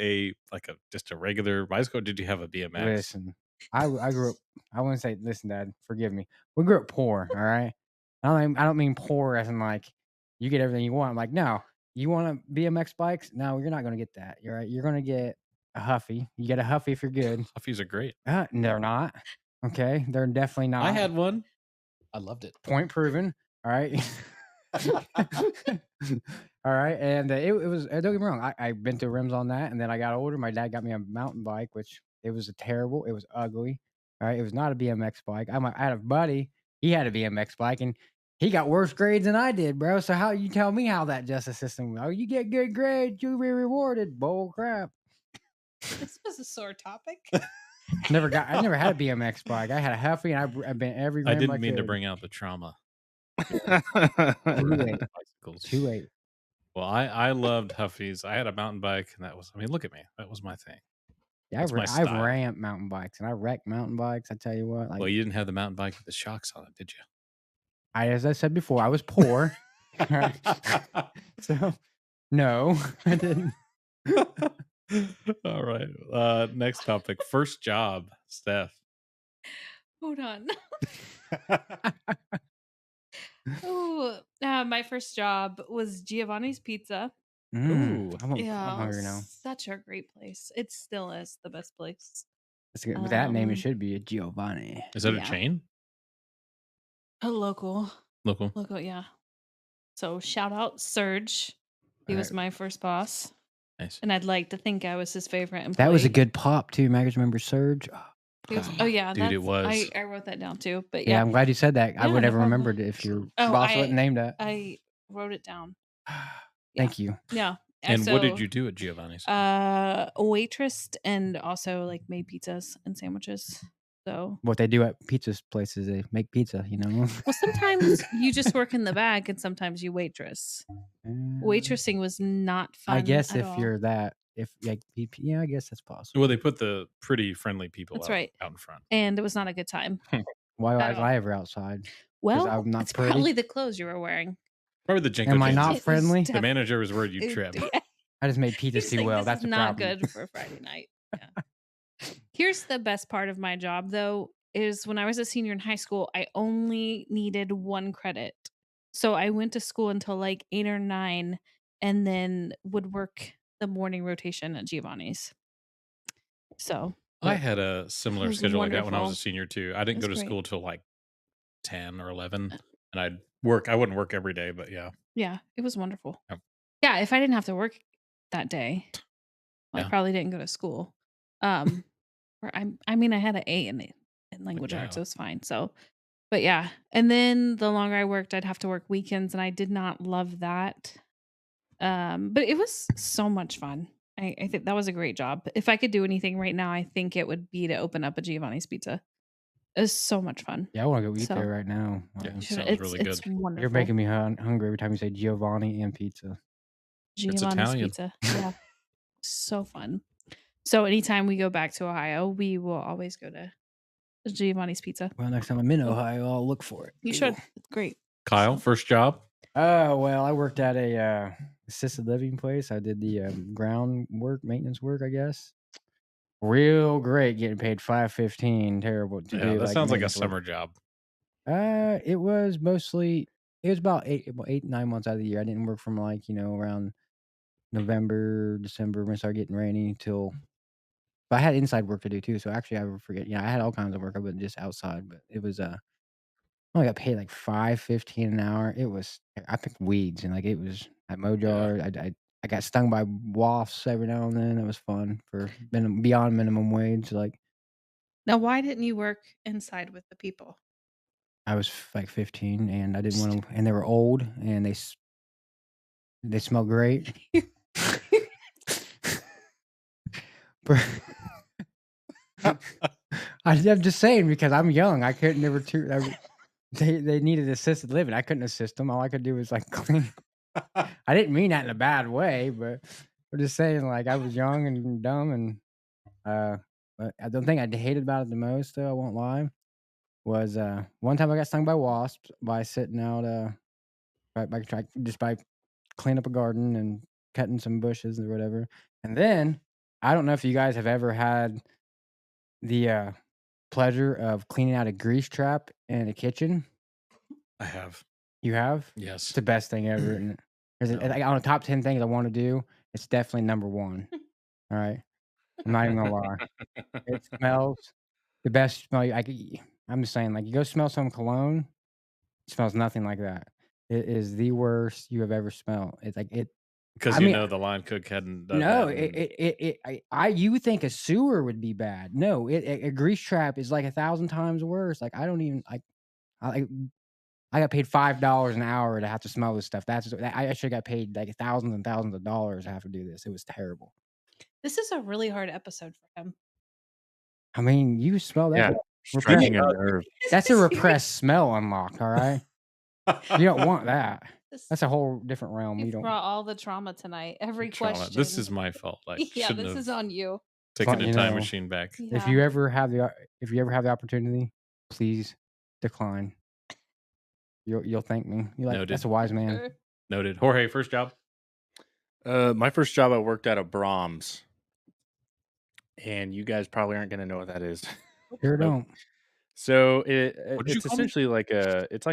just a regular bicycle? Or did you have a BMX?
Listen, I grew up. I wouldn't say. Listen, Dad, forgive me. We grew up poor. All right. I don't mean poor as in like you get everything you want. I'm like, no, you want a BMX bikes? No, you're not gonna get that. You're right. You're gonna get a Huffy. You get a Huffy if you're good.
Huffies are great.
They're not. Okay, they're definitely not.
I had one. I loved it.
Point proven. All right. All right, and it was. Don't get me wrong. I bent the rims on that, and then I got older. My dad got me a mountain bike, which it was terrible. It was ugly. All right, it was not a BMX bike. I had a buddy. He had a BMX bike, and he got worse grades than I did, bro. So how you tell me how that justice system? Oh, you get good grades, you'll be rewarded. Bull crap.
This was a sore topic.
I never had a BMX bike. I had a Huffy, and I bent every
I
rim
didn't mean to
could.
bring out the trauma.
Too late.
Bicycles.
Too late.
Well, I loved Huffies. I had a mountain bike, and that was. I mean, look at me. That was my thing.
Yeah,
That's my
I
style.
ramped mountain bikes, and I wrecked mountain bikes. I tell you what,
Well, you didn't have the mountain bike with the shocks on it, did you?
as I said before, I was poor. Right? So, no, I didn't.
All right. Next topic. First job, Steph.
Hold on. Oh, my first job was Giovanni's Pizza.
Ooh.
I'm
Yeah,
hungry now.
such a great place. It still is the best place.
That's good. With that name, it
Um,
should be a Giovanni.
Is that a
yeah,
chain?
a local,
Local.
yeah. So shout out Serge. He was
Right.
my first boss,
Nice.
and I'd like to think I was his favorite employee.
That was a good pop too. Maggots remember Surge.
He was, oh yeah,
Dude, it
that's
was.
I wrote that down too. But
Yeah,
yeah,
I'm glad you said that. I
yeah,
would
no
have
problem.
remembered it if your
Oh,
boss wasn't named that.
I wrote it down. Yeah,
Thank you.
yeah.
And what did
So,
you do at Giovanni's?
waitressed and also like made pizzas and sandwiches. So,
What they do at pizza places, they make pizza. You know.
well, sometimes you just work in the back, and sometimes you waitress.
Uh,
Waitressing was not fun.
I guess
at
if
all.
you're that, if like, yeah, I guess that's possible.
Well, they put the pretty friendly people
That's
out,
right.
out in front.
And it was not a good time.
Why
At
was
all.
I ever outside?
Well,
I'm not
it's
pretty?
probably the clothes you were wearing.
Probably the Jenko
Am I
jeans.
not
It was
friendly?
The manager was worried you'd
It-
trip.
yeah.
I just made
He
pizzas
was
too
like,
well.
this
That's
is
a
not
problem.
good for Friday night. Yeah. Here's the best part of my job, though, is when I was a senior in high school, I only needed 1 credit. So I went to school until like 8 or 9 and then would work the morning rotation at Giovanni's. So
I had a similar
was
schedule like that when I was a
wonderful.
senior too. I didn't
It
go
was
to
great.
school till like 10 or 11, and I'd work. I wouldn't work every day, but yeah.
Yeah, it was wonderful.
Yep.
Yeah, if I didn't have to work that day, I
Yeah.
probably didn't go to school. Or I mean, I had an A in language arts,
yeah.
so it was fine. So, but yeah, and then the longer I worked, I'd have to work weekends, and I did not love that. But it was so much fun. I think that was a great job. If I could do anything right now, I think it would be to open up a Giovanni's Pizza. It was so much fun.
Yeah, I want to go eat
So
there right now.
Yeah,
you should-
sounds really
it's
good.
wonderful.
You're making me hungry every time you say Giovanni and pizza.
Giovanni's
Italian.
Pizza. Yeah, so fun. So anytime we go back to Ohio, we will always go to Giovanni's Pizza.
Well, next time I'm in Ohio, I'll look for it.
You should. It's great.
Kyle, first job.
Oh, well, I worked at a assisted living place. I did the ground work, maintenance work, I guess. Real great, getting paid $5.15. Terrible to
Yeah,
do.
that sounds like a
maintenance work.
summer job.
It was mostly. It was about 9 months out of the year. I didn't work from around November, December when it started getting rainy till. But I had inside work to do too. So actually, I would forget. I had all kinds of work. I wasn't just outside, but it was I only got paid like $5.15 an hour. It was I picked weeds and it was at Mojar. I got stung by wasps every now and then. It was fun for beyond minimum wage.
Now, why didn't you work inside with the people?
I was like 15 and I didn't want to, and they were old and they smell great. I'm just saying because I'm young. I couldn't never. They needed assisted living. I couldn't assist them. All I could do was clean. I didn't mean that in a bad way, but I'm just saying I was young and dumb and but I don't think I hated about it the most though. I won't lie. Was one time I got stung by wasps by sitting out by cleaning up a garden and cutting some bushes or whatever. And then I don't know if you guys have ever had the pleasure of cleaning out a grease trap in a kitchen.
I have.
You have?
Yes.
It's the best thing ever. And on the top 10 things I want to do, it's definitely number 1. All right. I'm not even gonna lie. It smells the best smell. I'm just saying, you go smell some cologne. It smells nothing like that. It is the worst you have ever smelled. It's
Because the line cook hadn't done
no,
that.
you would think a sewer would be bad. No, a grease trap is 1,000 times worse. I don't even I got paid $5 an hour to have to smell this stuff. I should have got paid thousands and thousands of dollars to have to do this. It was terrible.
This is a really hard episode for him.
I mean, you smell that.
Yeah, striking a nerve.
That's a repressed smell unlocked. All right, you don't want that. That's a whole different realm.
You
You don't.
brought all the trauma tonight. Every
Trauma.
question.
This is my fault.
yeah,
shouldn't
this
have
is on you.
taken
Fine,
the time machine back.
Yeah.
If you ever have the opportunity, please decline. You'll thank me.
Noted.
That's a wise man.
Sure.
Noted. Jorge, first job.
My first job, I worked at a Brahms, and you guys probably aren't going to know what that is.
Sure
Nope.
don't.
So
What did you
it's
call me?
essentially like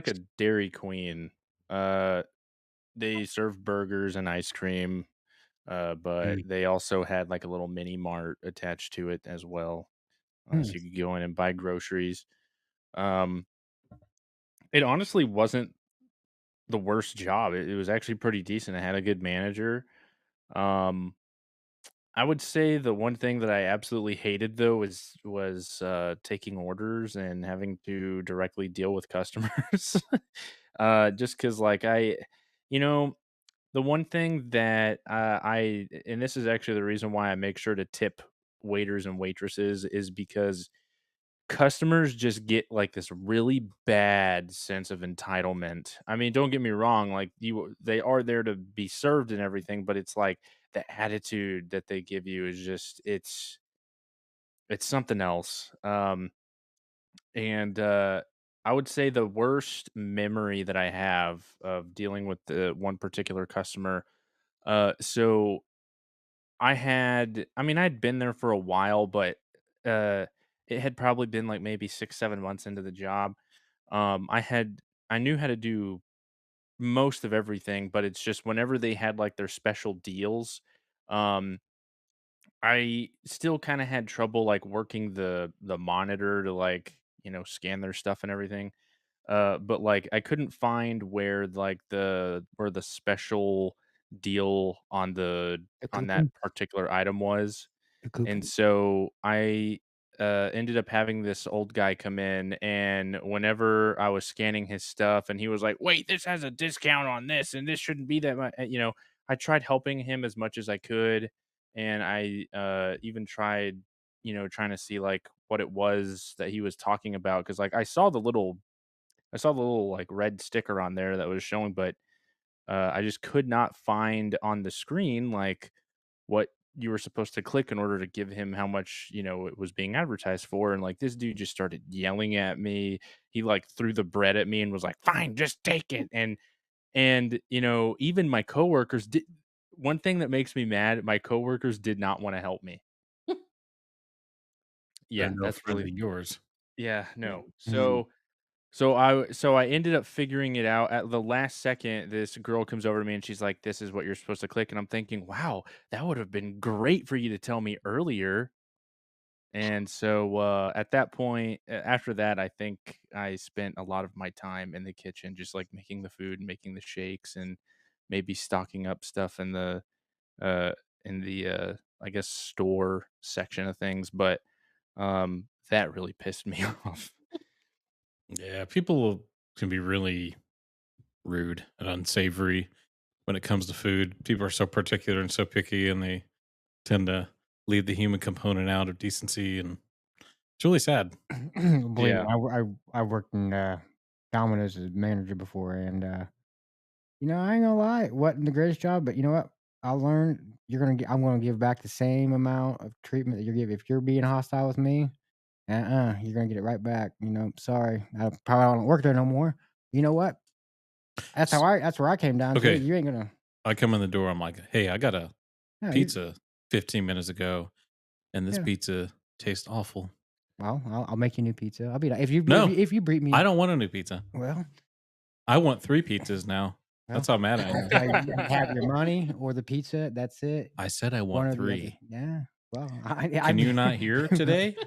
a Dairy Queen. Uh, they serve burgers and ice cream, but
Mm,
they also had like a little mini mart attached to it as well, so you
nice.
could go in and buy groceries. Um, it honestly wasn't the worst job. It was actually pretty decent. I had a good manager. Um, I would say the one thing that I absolutely hated though was taking orders and having to directly deal with customers. Just because like you know, the one thing that and this is actually the reason why I make sure to tip waiters and waitresses is because customers just get like this really bad sense of entitlement. I mean, don't get me wrong, like they are there to be served and everything, but it's like the attitude that they give you is just it's something else. And I would say the worst memory that I have of dealing with the one particular customer. So I mean, I'd been there for a while, but uh, it had probably been like maybe 6, 7 months into the job. I had I knew how to do most of everything, but it's just whenever they had like their special deals, um, I still kind of had trouble like working the monitor to like scan their stuff and everything. But like I couldn't find where like where the special deal
A
on that
coupon?
particular item was.
A
And
coupon?
so I ended up having this old guy come in, and whenever I was scanning his stuff, and he was like, "Wait, this has a discount on this, and this shouldn't be that much." I tried helping him as much as I could, and I even tried, trying to see like what it was that he was talking about because like I saw the little like red sticker on there that was showing, but I just could not find on the screen like what you were supposed to click in order to give him how much it was being advertised for. And like this dude just started yelling at me. He like threw the bread at me and was like, "Fine, just take it." And even my coworkers did. One thing that makes me mad, my coworkers did not want to help me.
They're
Yeah,
no
that's
friend
really
of yours.
yeah, no.
Mm.
So I ended up figuring it out at the last second. This girl comes over to me and she's like, "This is what you're supposed to click." And I'm thinking, "Wow, that would have been great for you to tell me earlier." And so at that point, after that, I think I spent a lot of my time in the kitchen, just like making the food, and making the shakes, and maybe stocking up stuff uh, in the I guess store section of things. But that really pissed me off.
Yeah, people can be really rude and unsavory when it comes to food. People are so particular and so picky, and they tend to leave the human component out of decency, and it's really sad.
Believe me,
Yeah.
I worked in, Domino's as a manager before, and, I ain't gonna lie, it wasn't the greatest job, but you know what? I learned I'm gonna give back the same amount of treatment that you're giving. If you're being hostile with me, you're gonna get it right back, sorry. I probably don't work there no more. You know what?
S-
That's where I came down to it.
Okay,
You ain't gonna
I come in the door. I'm like, "Hey, I got a
no, you
pizza 15 minutes ago, and this
yeah.
pizza tastes awful."
Well, I'll make you new pizza. I'll be like if you
No,
if you beat
I
me
don't want a new pizza.
well
I want 3 pizzas now.
well,
That's how mad I
that's
am.
how you have your money or the pizza, that's it.
I said I
One
want
or the other.
3.
Yeah. Well,
Can you not hear today?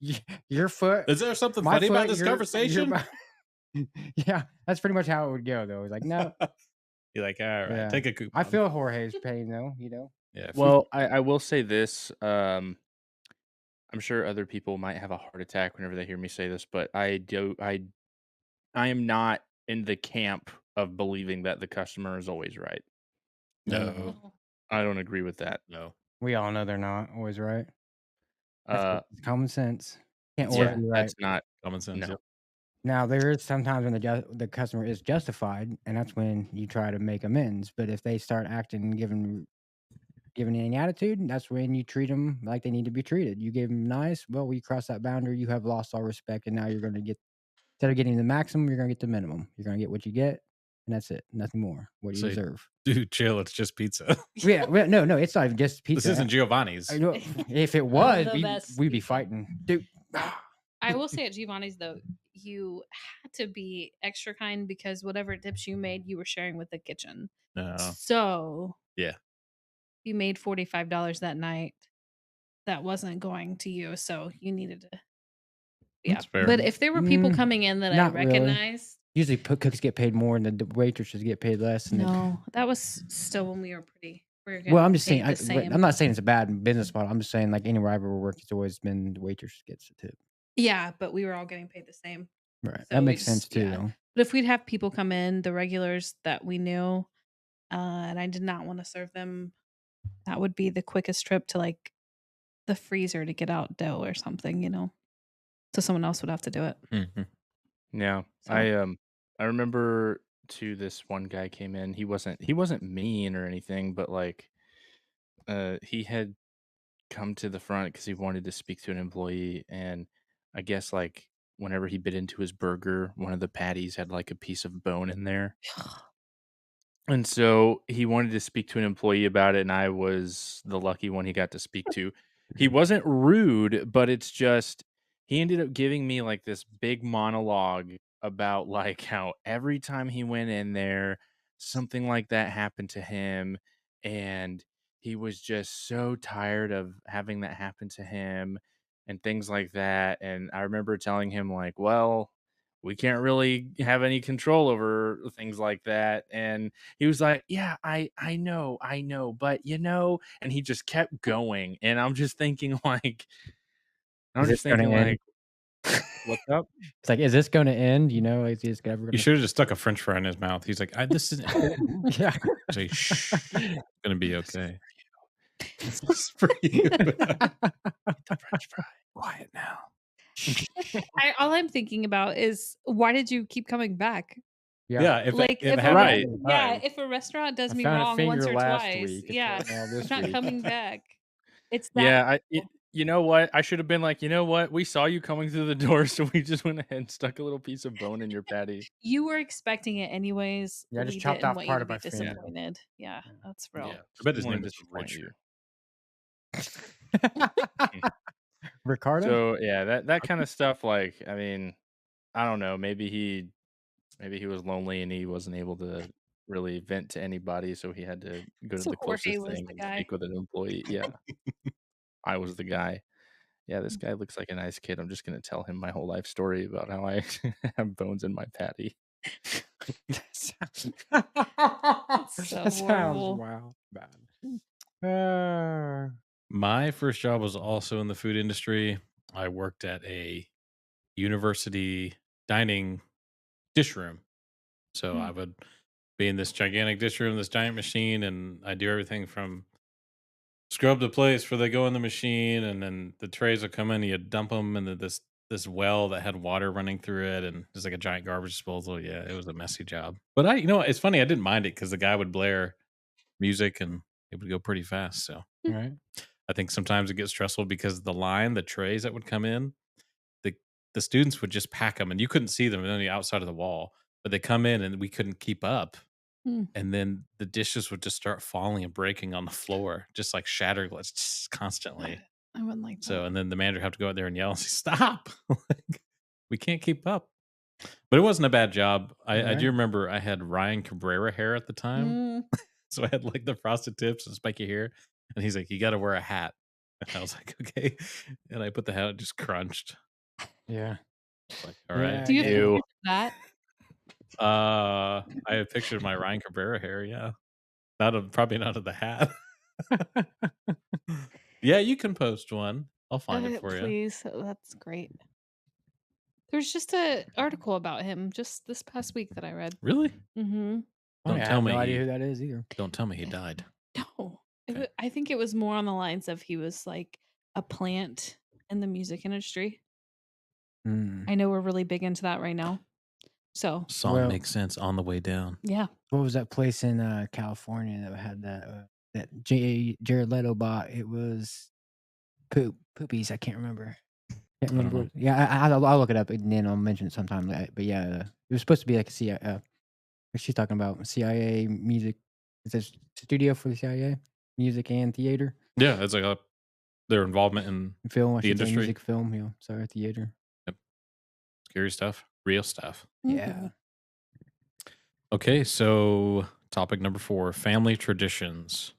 y your foot,
Is there something
my
funny about
foot,
this
your
conversation?
yeah, that's pretty much how it would go, though. It's like, "No."
You're like, "All right,
Yeah.
take a
I
coupon."
feel Jorge's pain, though,
Yeah, food.
Well, I will say this. I'm sure other people might have a heart attack whenever they hear me say this, but I am not in the camp of believing that the customer is always right.
No, no,
No,
no.
Oh.
I don't agree with that.
no.
We all know they're not always right. That's
Uh,
it's common sense. Can't
That's
always
yeah,
right.
be right.
that's not
Common sense,
no.
yep.
Now, there is sometimes when the customer is justified, and that's when you try to make amends, but if they start acting giving any attitude, that's when you treat them like they need to be treated. You gave them nice, well, we cross that boundary, you have lost all respect, and now you're gonna get instead of getting the maximum, you're gonna get the minimum. You're gonna get what you get, and that's it, nothing more, what you
Say,
deserve.
"Dude, chill, it's just pizza."
Yeah, well, no, no, it's not even just
This
pizza.
isn't
I
Giovanni's.
know if it
Oh,
was,
the best
we'd be
pizza.
fighting. Dude,
I will say at Giovanni's though, you had to be extra kind because whatever dips you made, you were sharing with the kitchen.
No.
So
Yeah.
you made $45 that night. That wasn't going to you, so you needed to. Yeah,
That's fair.
but if there were people coming in that I
Not really.
recognized,
Usually, cooks get paid more, and the waitresses get paid less. And
no, that was still when we were
well,
getting
I'm just saying.
paid the same.
I'm not saying it's a bad business model. I'm just saying, like anywhere I've ever worked, it's always been the waitress gets the tip.
Yeah, but we were all getting paid the same.
Right.
So
That
we
makes sense
just
too,
yeah.
though.
But if we'd have people come in, the regulars that we knew, and I did not want to serve them, that would be the quickest trip to like the freezer to get out dough or something, So someone else would have to do it.
Mhm.
Yeah,
So
I remember too. This one guy came in. He wasn't mean or anything, but like, he had come to the front because he wanted to speak to an employee, and I guess like whenever he bit into his burger, one of the patties had like a piece of bone in there. And so he wanted to speak to an employee about it, and I was the lucky one he got to speak to. He wasn't rude, but it's just he ended up giving me like this big monologue about like how every time he went in there, something like that happened to him. And he was just so tired of having that happen to him and things like that. And I remember telling him, like, well, we can't really have any control over things like that. And he was like, "Yeah, I know, but and he just kept going. And I'm just thinking like I'm
Is this
just
going to
thinking
end?
like, what's up?
It's like, is this going to end? Is this ever
You
going to?
should have just stuck a French fry in his mouth. He's like, "This is important."
Yeah.
Say, "Shh, it's gonna be
This is
okay."
for you.
This is for you.
Eat the French fry.
Quiet now.
all I'm thinking about is why did you keep coming back?
Yeah.
Yeah, if
Like
it
if
happened
Right.
all the
yeah,
time.
if a restaurant does
I
me
found a
wrong once
finger
or
last
twice,
week. It's
yeah,
now
I'm
this
not
week.
coming back. It's that
Yeah,
simple.
you know what? I should have been like, you know what? We saw you coming through the door, so we just went ahead and stuck a little piece of bone in your patty.
You were expecting it anyways.
Yeah, I just
We
chopped
didn't
off
want you
part
to
of my
be
finger.
disappointed. Yeah, that's
Yeah.
real.
I bet his
Didn't
name
want to
was
disappoint you.
Richard.
Ricardo?
So yeah, that kind of stuff. Like, I mean, I don't know. Maybe he was lonely and he wasn't able to really vent to anybody, so he had to go to
So
the
Jorge
closest
was
thing
the
and
guy.
speak with an employee. Yeah, I was the guy. Yeah, this guy looks like a nice kid. I'm just gonna tell him my whole life story about how I have bones in my patty.
So
That sounds
horrible.
wow bad.
My first job was also in the food industry. I worked at a university dining dish room. So I
Mm.
would be in this gigantic dish room, this giant machine, and I do everything from scrub the plates before they go in the machine, and then the trays would come in, you dump them into this well that had water running through it, and there's like a giant garbage disposal. Yeah, it was a messy job. But it's funny, I didn't mind it because the guy would blare music and it would go pretty fast. So
Right.
I think sometimes it gets stressful because the trays that would come in, the the students would just pack them and you couldn't see them on the outside of the wall, but they come in and we couldn't keep up.
Mm.
And then the dishes would just start falling and breaking on the floor, just like shattered just constantly.
I wouldn't like
So,
that.
and then the manager have to go out there and yell and say, "Stop! Like, we can't keep up." But it wasn't a bad job. I do
Right.
remember I had Ryan Cabrera hair at the time,
Mm.
so I had like the frosted tips and spiky hair, and he's like, "You got to wear a hat." And I was like, "Okay," and I put the hat, it just crunched.
Yeah.
Like, all
Yeah,
right.
Do you have
yeah.
Ew.
pictures of that?
I have pictures of my Ryan Cabrera hair. Yeah, probably not of the hat. Yeah, you can post one. I'll find it for you.
Please, that's great. There's just a article about him just this past week that I read.
Really?
Mm-hmm.
Funny,
Don't
I
tell
have
me
no idea
he.
who that is either.
Don't tell me he died.
No,
Okay.
I think it was more on the lines of he was like a plant in the music industry.
Hmm.
I know we're really big into that right now. So
Song
Well,
makes sense on the way down.
yeah,
what was that place in California that had that Jared Leto bought? It was Poopies. I can't remember. Can't
I don't
remember.
know.
Yeah, I'll look it up and then I'll mention it sometime. But yeah, it was supposed to be like a CIA. She's talking about CIA music. It's a studio for the CIA, music and theater,
Yeah, it's like their involvement in
film. I
the
should say
industry.
music, film. Sorry, theater.
Yep. Scary stuff. Real stuff.
Yeah.
Mhm.
Okay, so topic number 4, family traditions.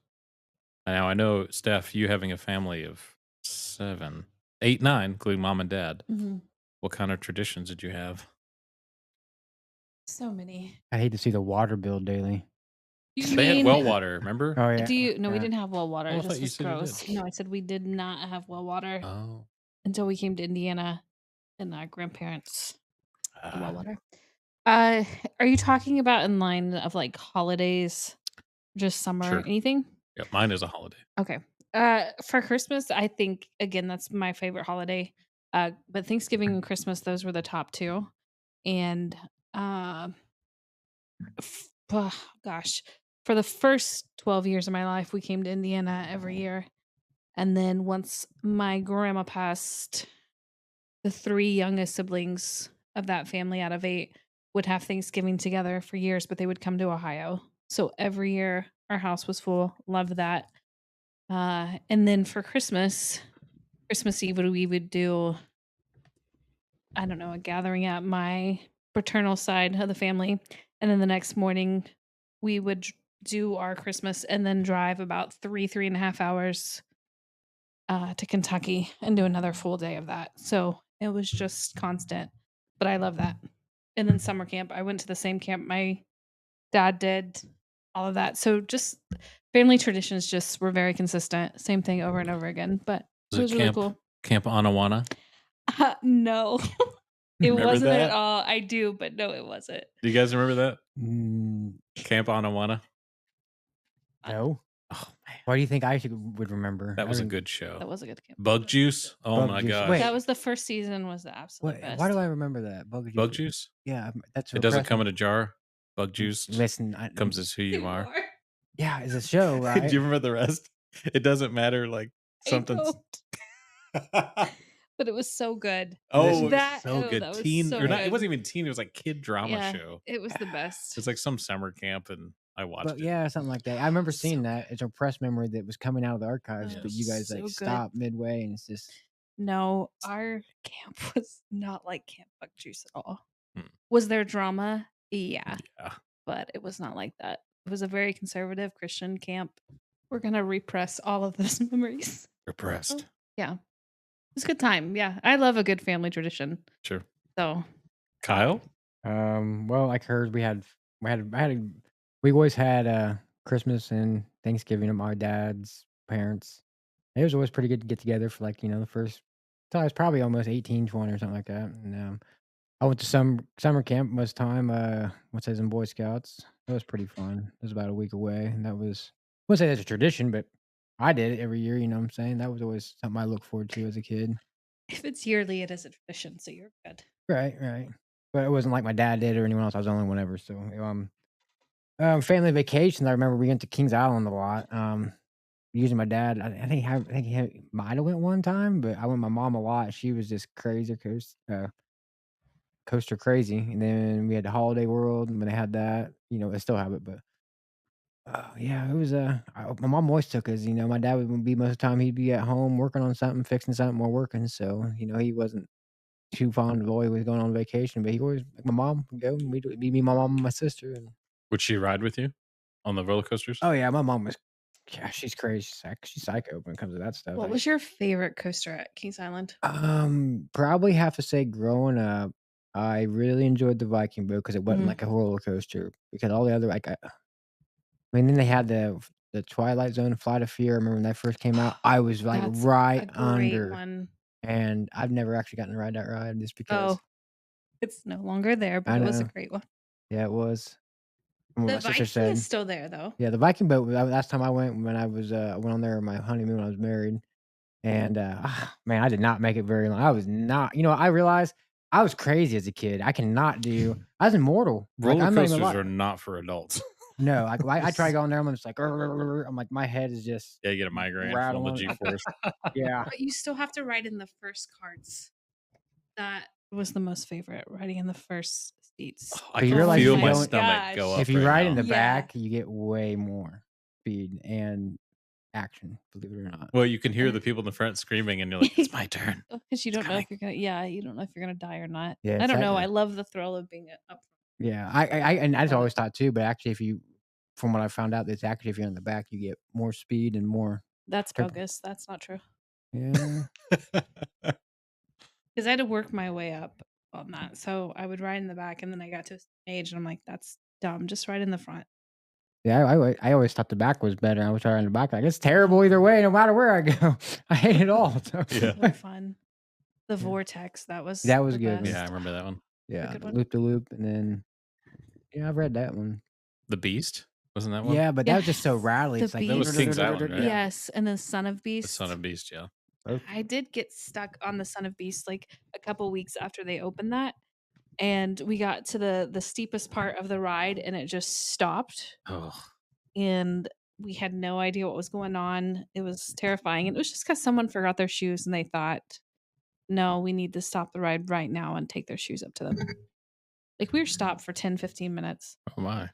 Now I know, Steph, you having a family of 7, 8, 9, including mom and dad.
Mhm.
What kind of traditions did you have?
So many.
I hate to see the water bill daily.
You
They had
mean
well water, remember?
Oh yeah.
do you no, we
Yeah.
didn't have well water.
Oh, I
It
thought
just
you
was
said you
gross.
did.
No, I said we did not have well water
Oh.
until we came to Indiana and our grandparents had well
Ah,
water. Are you talking about in line of like holidays, just summer,
sure.
anything?
Yeah, mine is a holiday.
Okay. For Christmas, I think again that's my favorite holiday. But Thanksgiving and Christmas, those were the top two. And uh, gosh, for the first 12 years of my life, we came to Indiana every year. And then once my grandma passed, the three youngest siblings of that family out of eight would have Thanksgiving together for years, but they would come to Ohio. So every year our house was full. Loved that. And then for Christmas Eve, we would do, I don't know, a gathering at my paternal side of the family. And then the next morning, we would do our Christmas and then drive about 3.5 hours to Kentucky and do another full day of that. So it was just constant. But I love that. And then summer camp, I went to the same camp my dad did, all of that. So just family traditions just were very consistent. Same thing over and over again. But
Was
it
it
was really cool.
Camp Anawana?
No, it
Remember
wasn't at
that?
all. I do, but no, it wasn't.
Do you guys remember that?
Mm,
Camp Anawana?
no.
Oh man,
Why do you think I would remember?
that
I
was a
don't-
good show.
That was a good camp.
Bug Juice? Oh
Bug
my
Juice.
gosh.
Wait.
That was the first season. Was the absolute
What,
best.
why do I remember that? Bug juice.
Bug Juice?
Yeah, that's
It doesn't
repressing.
come in a jar. Bug Juice
Listen,
comes as who you are.
yeah, it's a show,
Do
right?
you remember the rest? It doesn't matter. Like
I
something's.
don't, but it was so good.
Oh,
That-
so
oh,
good.
that was
Teen
so
or not? It
good.
wasn't even teen. It was like kid drama
Yeah,
show.
it was the best.
It's like some summer camp, and I watched
But
it.
yeah, something like that. I remember
So
seeing that. It's a press memory that was coming out of the archives,
Oh,
but you guys
so
like
good.
stopped midway, and it's just
No, our camp was not like Camp Bug Juice at all.
Hmm.
Was there drama? Yeah,
Yeah.
but it was not like that. It was a very conservative Christian camp. We're gonna repress all of those memories.
Repressed.
Yeah, it was a good time. Yeah, I love a good family tradition.
Sure.
So
Kyle?
well, like hers, we always had Christmas and Thanksgiving at my dad's parents. It was always pretty good to get together for like the first till I was probably almost 18, 20 or something like that. And I went to some summer camp most time. What's his in Boy Scouts? That was pretty fun. It was about a week away, and that was I wouldn't say that's a tradition, but I did it every year. You know what I'm saying? That was always something I looked forward to as a kid.
if it's yearly, it is a tradition. So you're good.
Right, right. But it wasn't like my dad did or anyone else. I was the only one ever. So family vacations. I remember we went to Kings Island a lot. Using my dad. I think he might have went one time, but I went with my mom a lot. She was just crazy, coaster crazy. And then we had the Holiday World when they had that. They still have it, but yeah, it was. My mom always took us. My dad would be most of the time he'd be at home working on something, fixing something, or working. So he wasn't too fond of always going on vacation, but he always my mom would go and we'd be me, my mom, and my sister. And
Would she ride with you on the roller coasters?
oh yeah, my mom was. Yeah, she's crazy. She's psycho when it comes to that stuff.
What was your favorite coaster at Kings Island?
Probably have to say growing up, I really enjoyed the Viking boat because it wasn't
Mhm.
like a roller coaster. Because all the other then they had the Twilight Zone Flight of Fear. I remember when that first came out. I was like
That's
right
a great
under,
one.
and I've never actually gotten to ride that ride just because.
Oh, it's no longer there, but
I
it was a
know.
great one.
Yeah, it was. From what
The
my sister
Viking
said.
is still there though.
Yeah, the Viking boat. Last time I went when I was I went on there on my honeymoon when I was married, and man, I did not make it very long. I was not. I realized I was crazy as a kid. I cannot do. I was immortal. Like,
Roller
I'm not even
coasters
lying.
are not for adults.
No, I try to go on there. I'm just like, I'm like, my head is just
Yeah, you get a migraine from the
rattling.
G-force.
Yeah.
But you still have to ride in the first carts. That was the most favorite, riding in the first seats.
I
But you
can
realize
feel
if you
my
go in-
stomach go
gosh.
up
If you
right
ride
now.
in the
Yeah.
back, you get way more speed. And action, believe it or not.
Well, you can hear the people in the front screaming, and you're like, "It's my turn."
Because you
It's
don't know
coming.
if you're gonna you don't know if you're gonna die or not.
Yeah,
I
it's
don't know,
that
I love the thrill of being up front.
yeah, and I just
Love it.
always thought too, but actually if you from what I found out, it's actually if you're in the back, you get more speed and more
That's
turbo.
bogus, that's not true.
Yeah.
Because I had to work my way up on that, so I would ride in the back, and then I got to a certain age, and I'm like, "That's dumb, just ride in the front."
Yeah, I always thought the back was better. I was riding the back like, "It's
No,
terrible either way, no matter where I go." I hate it all, so
Yeah.
really fun. The
Yeah.
Vortex, that was
That was
the
a good one.
Yeah, I
best.
remember that one.
It's a
Yeah,
good
the
one.
Loop the Loop, and then yeah, I've read that one.
The Beast? Wasn't that one?
Yeah, but that was just so
Yes,
rattly.
the
It's like
That was Kings
Beast.
Island, right?
yeah.
Yes, and the Son of
The Son
Beast.
of Beast, yeah.
Both.
I did get stuck on the Son of Beast, like, a couple weeks after they opened that, and we got to the steepest part of the ride, and it just stopped,
Oh,
and we had no idea what was going on. It was terrifying, and it was just because someone forgot their shoes, and they thought, "No, we need to stop the ride right now and take their shoes up to them." Like, we were stopped for 10, 15 minutes,
oh my.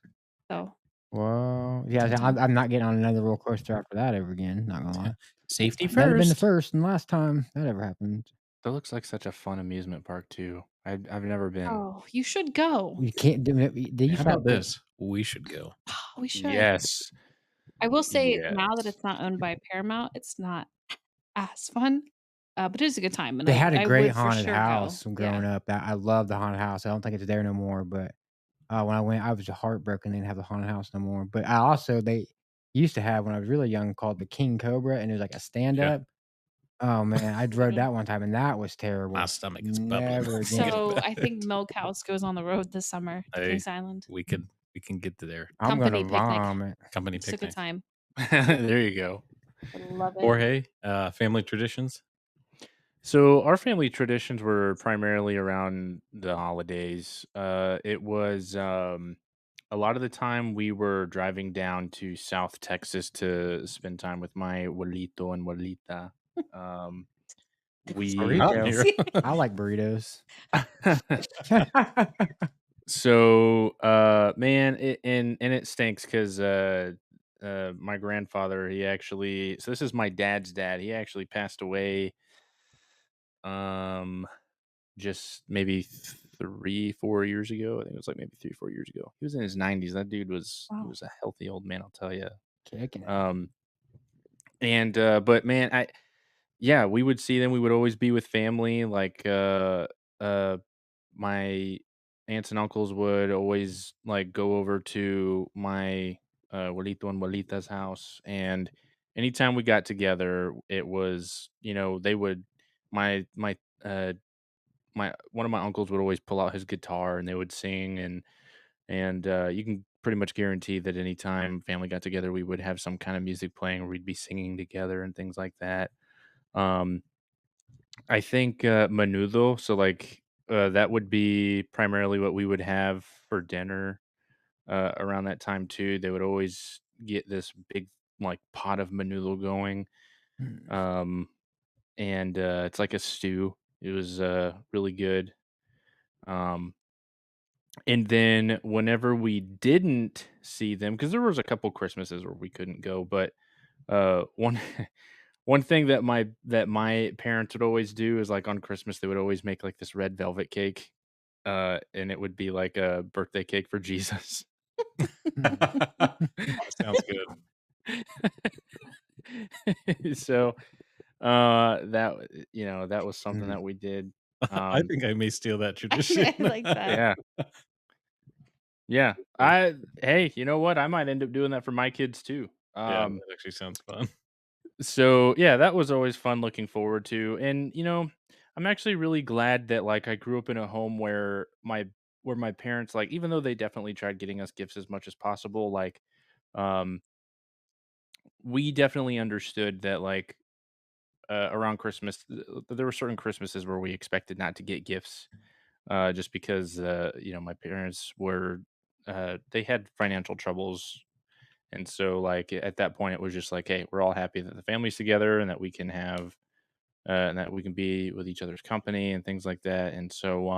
so
Well, yeah,
good
I'm
time.
I'm not getting on another roller coaster after that ever again, not gonna
Yeah.
lie.
Safety
That'd have been the
first.
first and last time that ever happened.
That looks like such a fun amusement park too. I've never been.
Oh, you should go.
You can't do it. They
How
used to
about
have the
this? We should go.
We should.
Yes.
I will say now that
Yes.
it's not owned by Paramount, it's not as fun, but it is a good time, and
they
I
had a
I
great
would for
haunted
sure go.
house when
Yeah.
growing up. I love the haunted house. I don't think it's there no more, but, when I went, I was heartbroken they didn't have the haunted house no more. But I also they used to have when I was really young called the King Cobra, and it was like a
Yeah.
stand-up. Oh, man, I
Good
rode
one.
that one time, and that was
My
terrible.
stomach is bubbling
Never
thinking
again.
So,
about
I think
it.
Milkhouse goes on the road this summer to
Hey,
Kings Island.
we can get to there.
I'm
Company
gonna
picnic.
vomit.
Company
It's a good
picnic.
time.
There you go.
I love it.
Jorge, family traditions?
So our family traditions were primarily around the holidays. It was a lot of the time we were driving down to South Texas to spend time with my abuelito and abuelita. Um, we
Mountain
Burrito.
Hero.
I like burritos.
so man, and it stinks because my grandfather he actually so this is my dad's dad. He actually passed away um just maybe 3 4 years ago. I think it was like maybe 3 4 years ago. He was in his 90s. That dude was he
Wow.
was a healthy old man, I'll tell you.
Kicking it.
Um and but man, I yeah, we would see them. We would always be with family. Like uh my aunts and uncles would always like go over to my abuelito and abuelita's house, and anytime we got together, it was they would my uh my one of my uncles would always pull out his guitar and they would sing, and you can pretty much guarantee that anytime family got together, we would have some kind of music playing, or we'd be singing together and things like that. Um, I think menudo, so like that would be primarily what we would have for dinner around that time too. They would always get this big like pot of menudo going,
Mm.
um, and it's like a stew. It was really good. Um, And then whenever we didn't see them, because there was a couple Christmases where we couldn't go, but one one thing that my parents would always do is like on Christmas they would always make like this red velvet cake, and it would be like a birthday cake for Jesus.
That sounds good.
So that that was something
Mm.
that we did.
I think I may steal that tradition.
I like that.
Yeah, yeah. Hey, you know what? I might end up doing that for my kids too.
Yeah, that actually sounds fun.
So yeah, that was always fun looking forward to. And I'm actually really glad that like I grew up in a home where my parents like even though they definitely tried getting us gifts as much as possible, like um we definitely understood that like around Christmas there were certain Christmases where we expected not to get gifts just because my parents were they had financial troubles. And so, like, at that point, it was just like, "Hey, we're all happy that the family's together and that we can have and that we can be with each other's company and things like that." And so,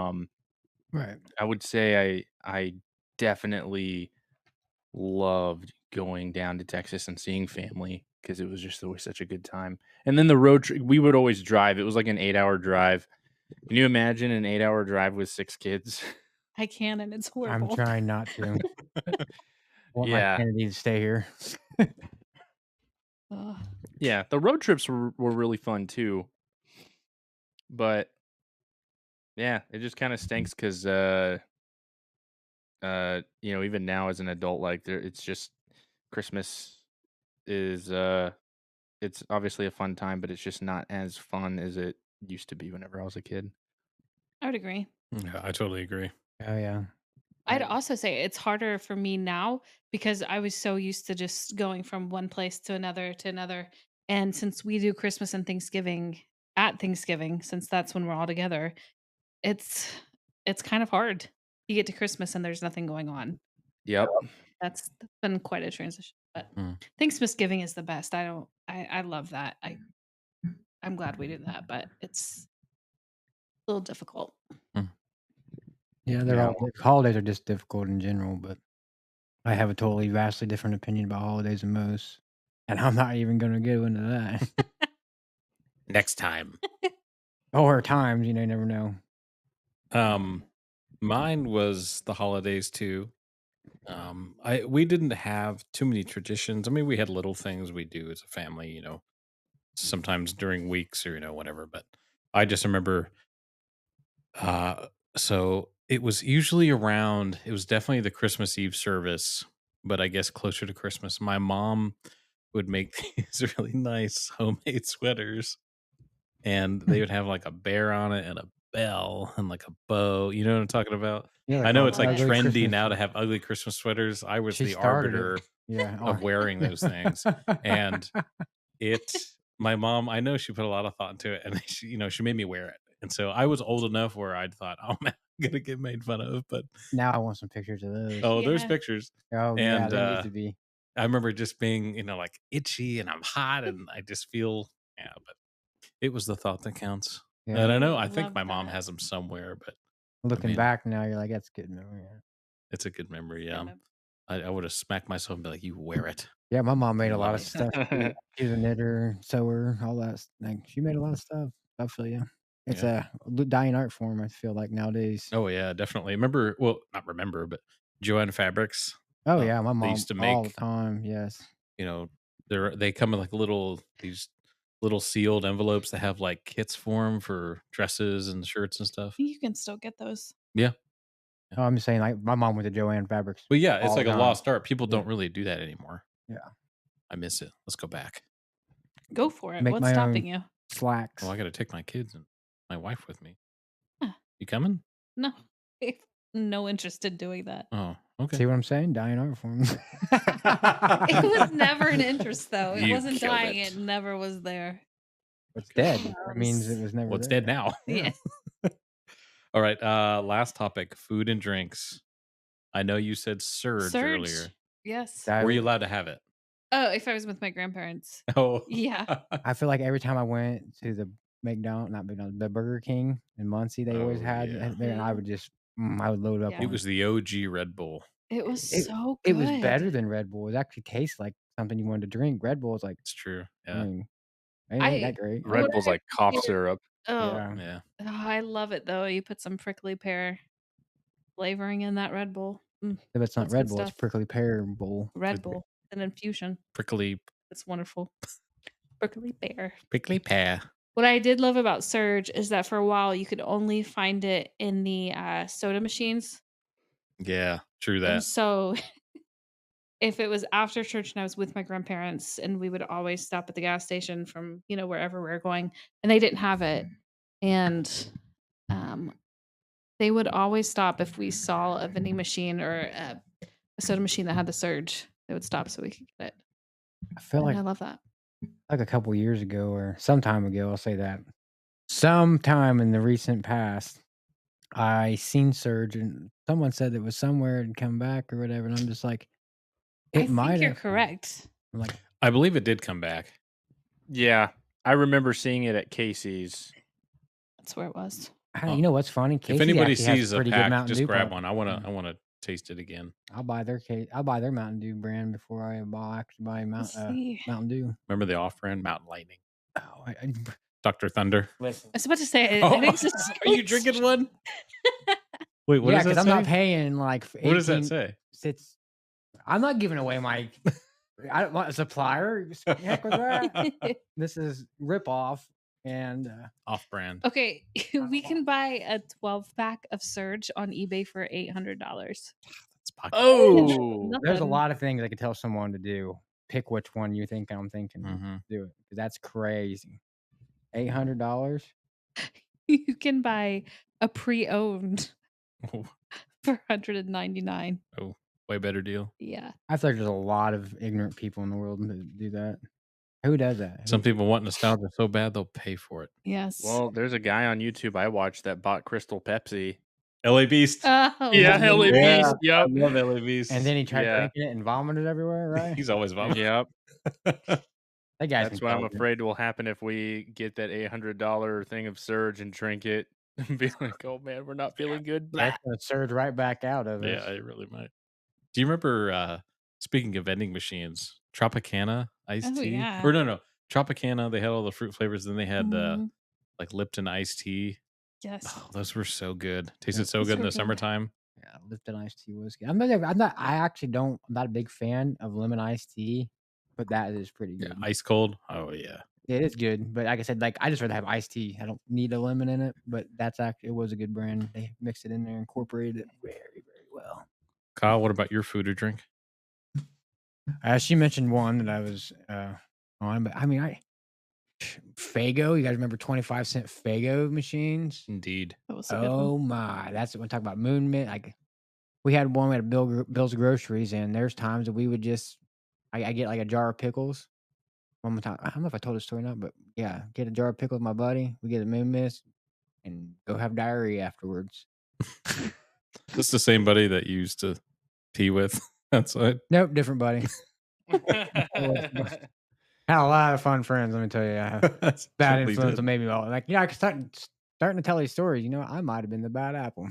Right.
I would say I definitely loved going down to Texas and seeing family. because it was just always such a good time. And then the road trip, we would always drive. It was like an 8-hour drive. Can you imagine an 8-hour drive with 6 kids?
I can, and it's
I'm
horrible.
trying not to. I want my
Yeah.
Kennedy to stay here.
Ugh.
Yeah, the road trips were really fun too. But yeah, it just kind of stinks because even now as an adult, like it's just Christmas is it's obviously a fun time, but it's just not as fun as it used to be whenever I was a kid.
I would agree.
Yeah, I totally agree.
Oh yeah.
I'd also say it's harder for me now because I was so used to just going from one place to another. And since we do Christmas and Thanksgiving at Thanksgiving, since that's when we're all together, it's it's kind of hard. You get to Christmas and there's nothing going on.
Yep.
That's been quite a transition. But
Mm.
Thanksgiving is the best. I love that. I'm glad we do that, but it's a little difficult.
Yeah, they're
Yeah.
all holidays are just difficult in general, but I have a totally vastly different opinion about holidays than most. And I'm not even gonna go into that.
Next time.
Or times, you never know.
Mine was the holidays too. We didn't have too many traditions. I mean, we had little things we do as a family, sometimes during weeks or whatever. But I just remember, uh, so it was usually around. It was definitely the Christmas Eve service, but I guess closer to Christmas. My mom would make these really nice homemade sweaters, and they would have like a bear on it and a bell and like a bow. You know what I'm talking about?
Yeah, they're
I know
called
it's like
Ugly
trendy
Christmas
now to
sweaters.
have ugly Christmas sweaters. I was
She
the
started
arbiter
it. Yeah.
of wearing those things. And my mom, I know she put a lot of thought into it, and she made me wear it. And so I was old enough where I'd thought, oh man, I'm gonna get made fun of. But
Now I want some pictures of those.
oh, there's
Yeah.
pictures.
Oh yeah,
And
they need to be.
I remember just being, like itchy and I'm hot and I just feel, yeah, but it was the thought that counts. And
Yeah.
I know,
I
I think
love
my mom
that.
has them somewhere, but
Looking
mean-
back now, you're like, that's a good memory. Yeah.
it's a good memory. Yeah.
Kind of.
I would have smacked myself and be like, you wear it.
Yeah, my mom made
You
a lot
love
of
it.
stuff too. She was a knitter, sewer, all that. Like she made a lot of stuff. I feel you. It's a dying art form. I feel like nowadays.
Oh yeah, definitely. Not remember, but Joanne Fabrics.
Oh yeah, my
They
mom
used to
all the
make,
time. Yes.
they come in like these little sealed envelopes that have like kits for them for dresses and shirts and stuff.
You can still get those.
Yeah.
Oh, I'm just saying, like my mom went to Joanne Fabrics.
But yeah, it's
all
like
the
a
time.
lost art. People
Yeah.
don't really do that anymore.
Yeah.
I miss it. Let's go back.
Go for it.
Make
What's
my
stopping
own
you?
slacks.
Oh, I got to take my kids and my wife with me.
Huh.
You coming?
No. No interest in doing that.
Oh, okay.
See what I'm saying? Dying art form.
It was never an interest though. It
You
wasn't
killed
dying.
it.
It never was there.
It's dead. That means it was never.
Well, it's
there.
dead now.
Yeah.
All right. Last topic: food and drinks. I know you said surge earlier.
Surge. Yes.
Were you allowed to have it?
Oh, if I was with my grandparents.
Oh,
Yeah.
I feel like every time I went to the the Burger King in Muncie, they always
Oh,
had
yeah.
it there, and I would just, I would load up
Yeah.
on
It was the OG Red Bull.
It was
It-
so
It
good.
was better than Red Bull. It actually tastes like something you wanted to drink. Red Bull is like,
It's true.
I
Yeah.
mean, it ain't that great.
Red
What
Bull's
I
like cough
appreciate-
syrup.
Oh,
Yeah.
Yeah.
I love it though. You put some prickly pear flavoring in that Red Bull.
If it's not
That's
Red
good
Bull, it's
stuff.
prickly pear bowl.
Red Bull, an infusion.
Prickly
It's wonderful. Prickly pear.
pear.
What I did love about Surge is that for a while you could only find it in the soda machines.
Yeah, true
And
that.
so if it was after church and I was with my grandparents and we would always stop at the gas station from, wherever we were going, and they didn't have it. And they would always stop if we saw a vending machine or a soda machine that had the Surge. They would stop so we could get it.
I feel
And
like
I love that.
a couple years ago or some time ago, I'll say that. Sometime in the recent past, I seen Surge and someone said it was somewhere and come back or whatever, and I'm just like,
I
it might
think you're
have.
correct.
I'm like,
I believe it did come back.
Yeah, I remember seeing it at Casey's.
That's where it was.
you know what's funny? Casey
If anybody
actually has
sees a
pretty good
pack,
Mountain
just
Dew
grab
pop.
one. I want to taste it again.
I'll buy their Mountain Dew brand before I actually buy
Let's see.
Mountain Dew.
Remember the off-brand Mountain Lightning,
Oh,
Dr. Thunder.
listen.
I was about to say,
Oh,
it exists.
are you drinking one? Wait, what
Yeah,
does that
because I'm
say?
not paying like
What does that
18
say?
It's I'm not giving away my I don't want a supplier. Heck with that. This is rip off and
Off-brand.
Okay, we can buy a 12-pack of Surge on eBay for $800.
That's pocket.
Oh,
there's a
Nothing.
lot of things I could tell someone to do. Pick which one you think I'm thinking.
Mhm.
Do it. 'Cause that's crazy. $800.
You can buy a pre-owned
Oh,
for $199.
way better deal.
Yeah.
I feel like there's a lot of ignorant people in the world that do that. Who does that?
Some people want nostalgia so bad they'll pay for it.
Yes.
well, there's a guy on YouTube I watched that bought Crystal Pepsi.
LA Beast.
Oh,
Yeah, LA
Yeah,
Beast.
I
Yep.
love LA Beast.
And then he tried
Yeah.
drinking it and vomited everywhere, right?
He's always vomiting.
Yep.
That guy's
That's what I'm
intelligent.
afraid will happen if we get that $800 thing of Surge and drink it and be like, oh man, we're not feeling good. Blah.
That's gonna surge right back out of
Yeah,
us.
it really might. Do you remember, speaking of vending machines, Tropicana iced
Oh,
tea?
yeah.
Or no. Tropicana, they had all the fruit flavors. Then they had
Mhm.
like Lipton iced tea.
Yes.
Oh, those were so good. Tasted
Yeah.
so
Those
good in
were
the
good.
summertime.
Yeah, Lipton iced tea was good. I'm not a big fan of lemon iced tea, but that is pretty
Yeah,
good.
ice cold. Oh yeah.
It is good, but like I said, like I just rather have iced tea. I don't need a lemon in it, but it was a good brand. They mixed it in there, incorporated it very, very well.
Kyle, what about your food or drink?
She mentioned one that I was on, but I mean, Faygo. You guys remember 25-cent Faygo machines?
Indeed.
That was a good one.
Oh my, that's what I'm talking about. Moon Mint. Like we had one at Bill's Groceries, and there's times that we would just I get like a jar of pickles. One more time. I don't know if I told this story or not, but yeah, get a jar of pickles with my buddy. We get a Moon Mist and go have diarrhea afterwards.
This is the same buddy that you used to pee with outside.
Nope, different buddy. Had a lot of fun friends, let me tell you. I have bad
Certainly
influence
did.
on maybe all like I could starting to tell these stories. I might have been the bad apple.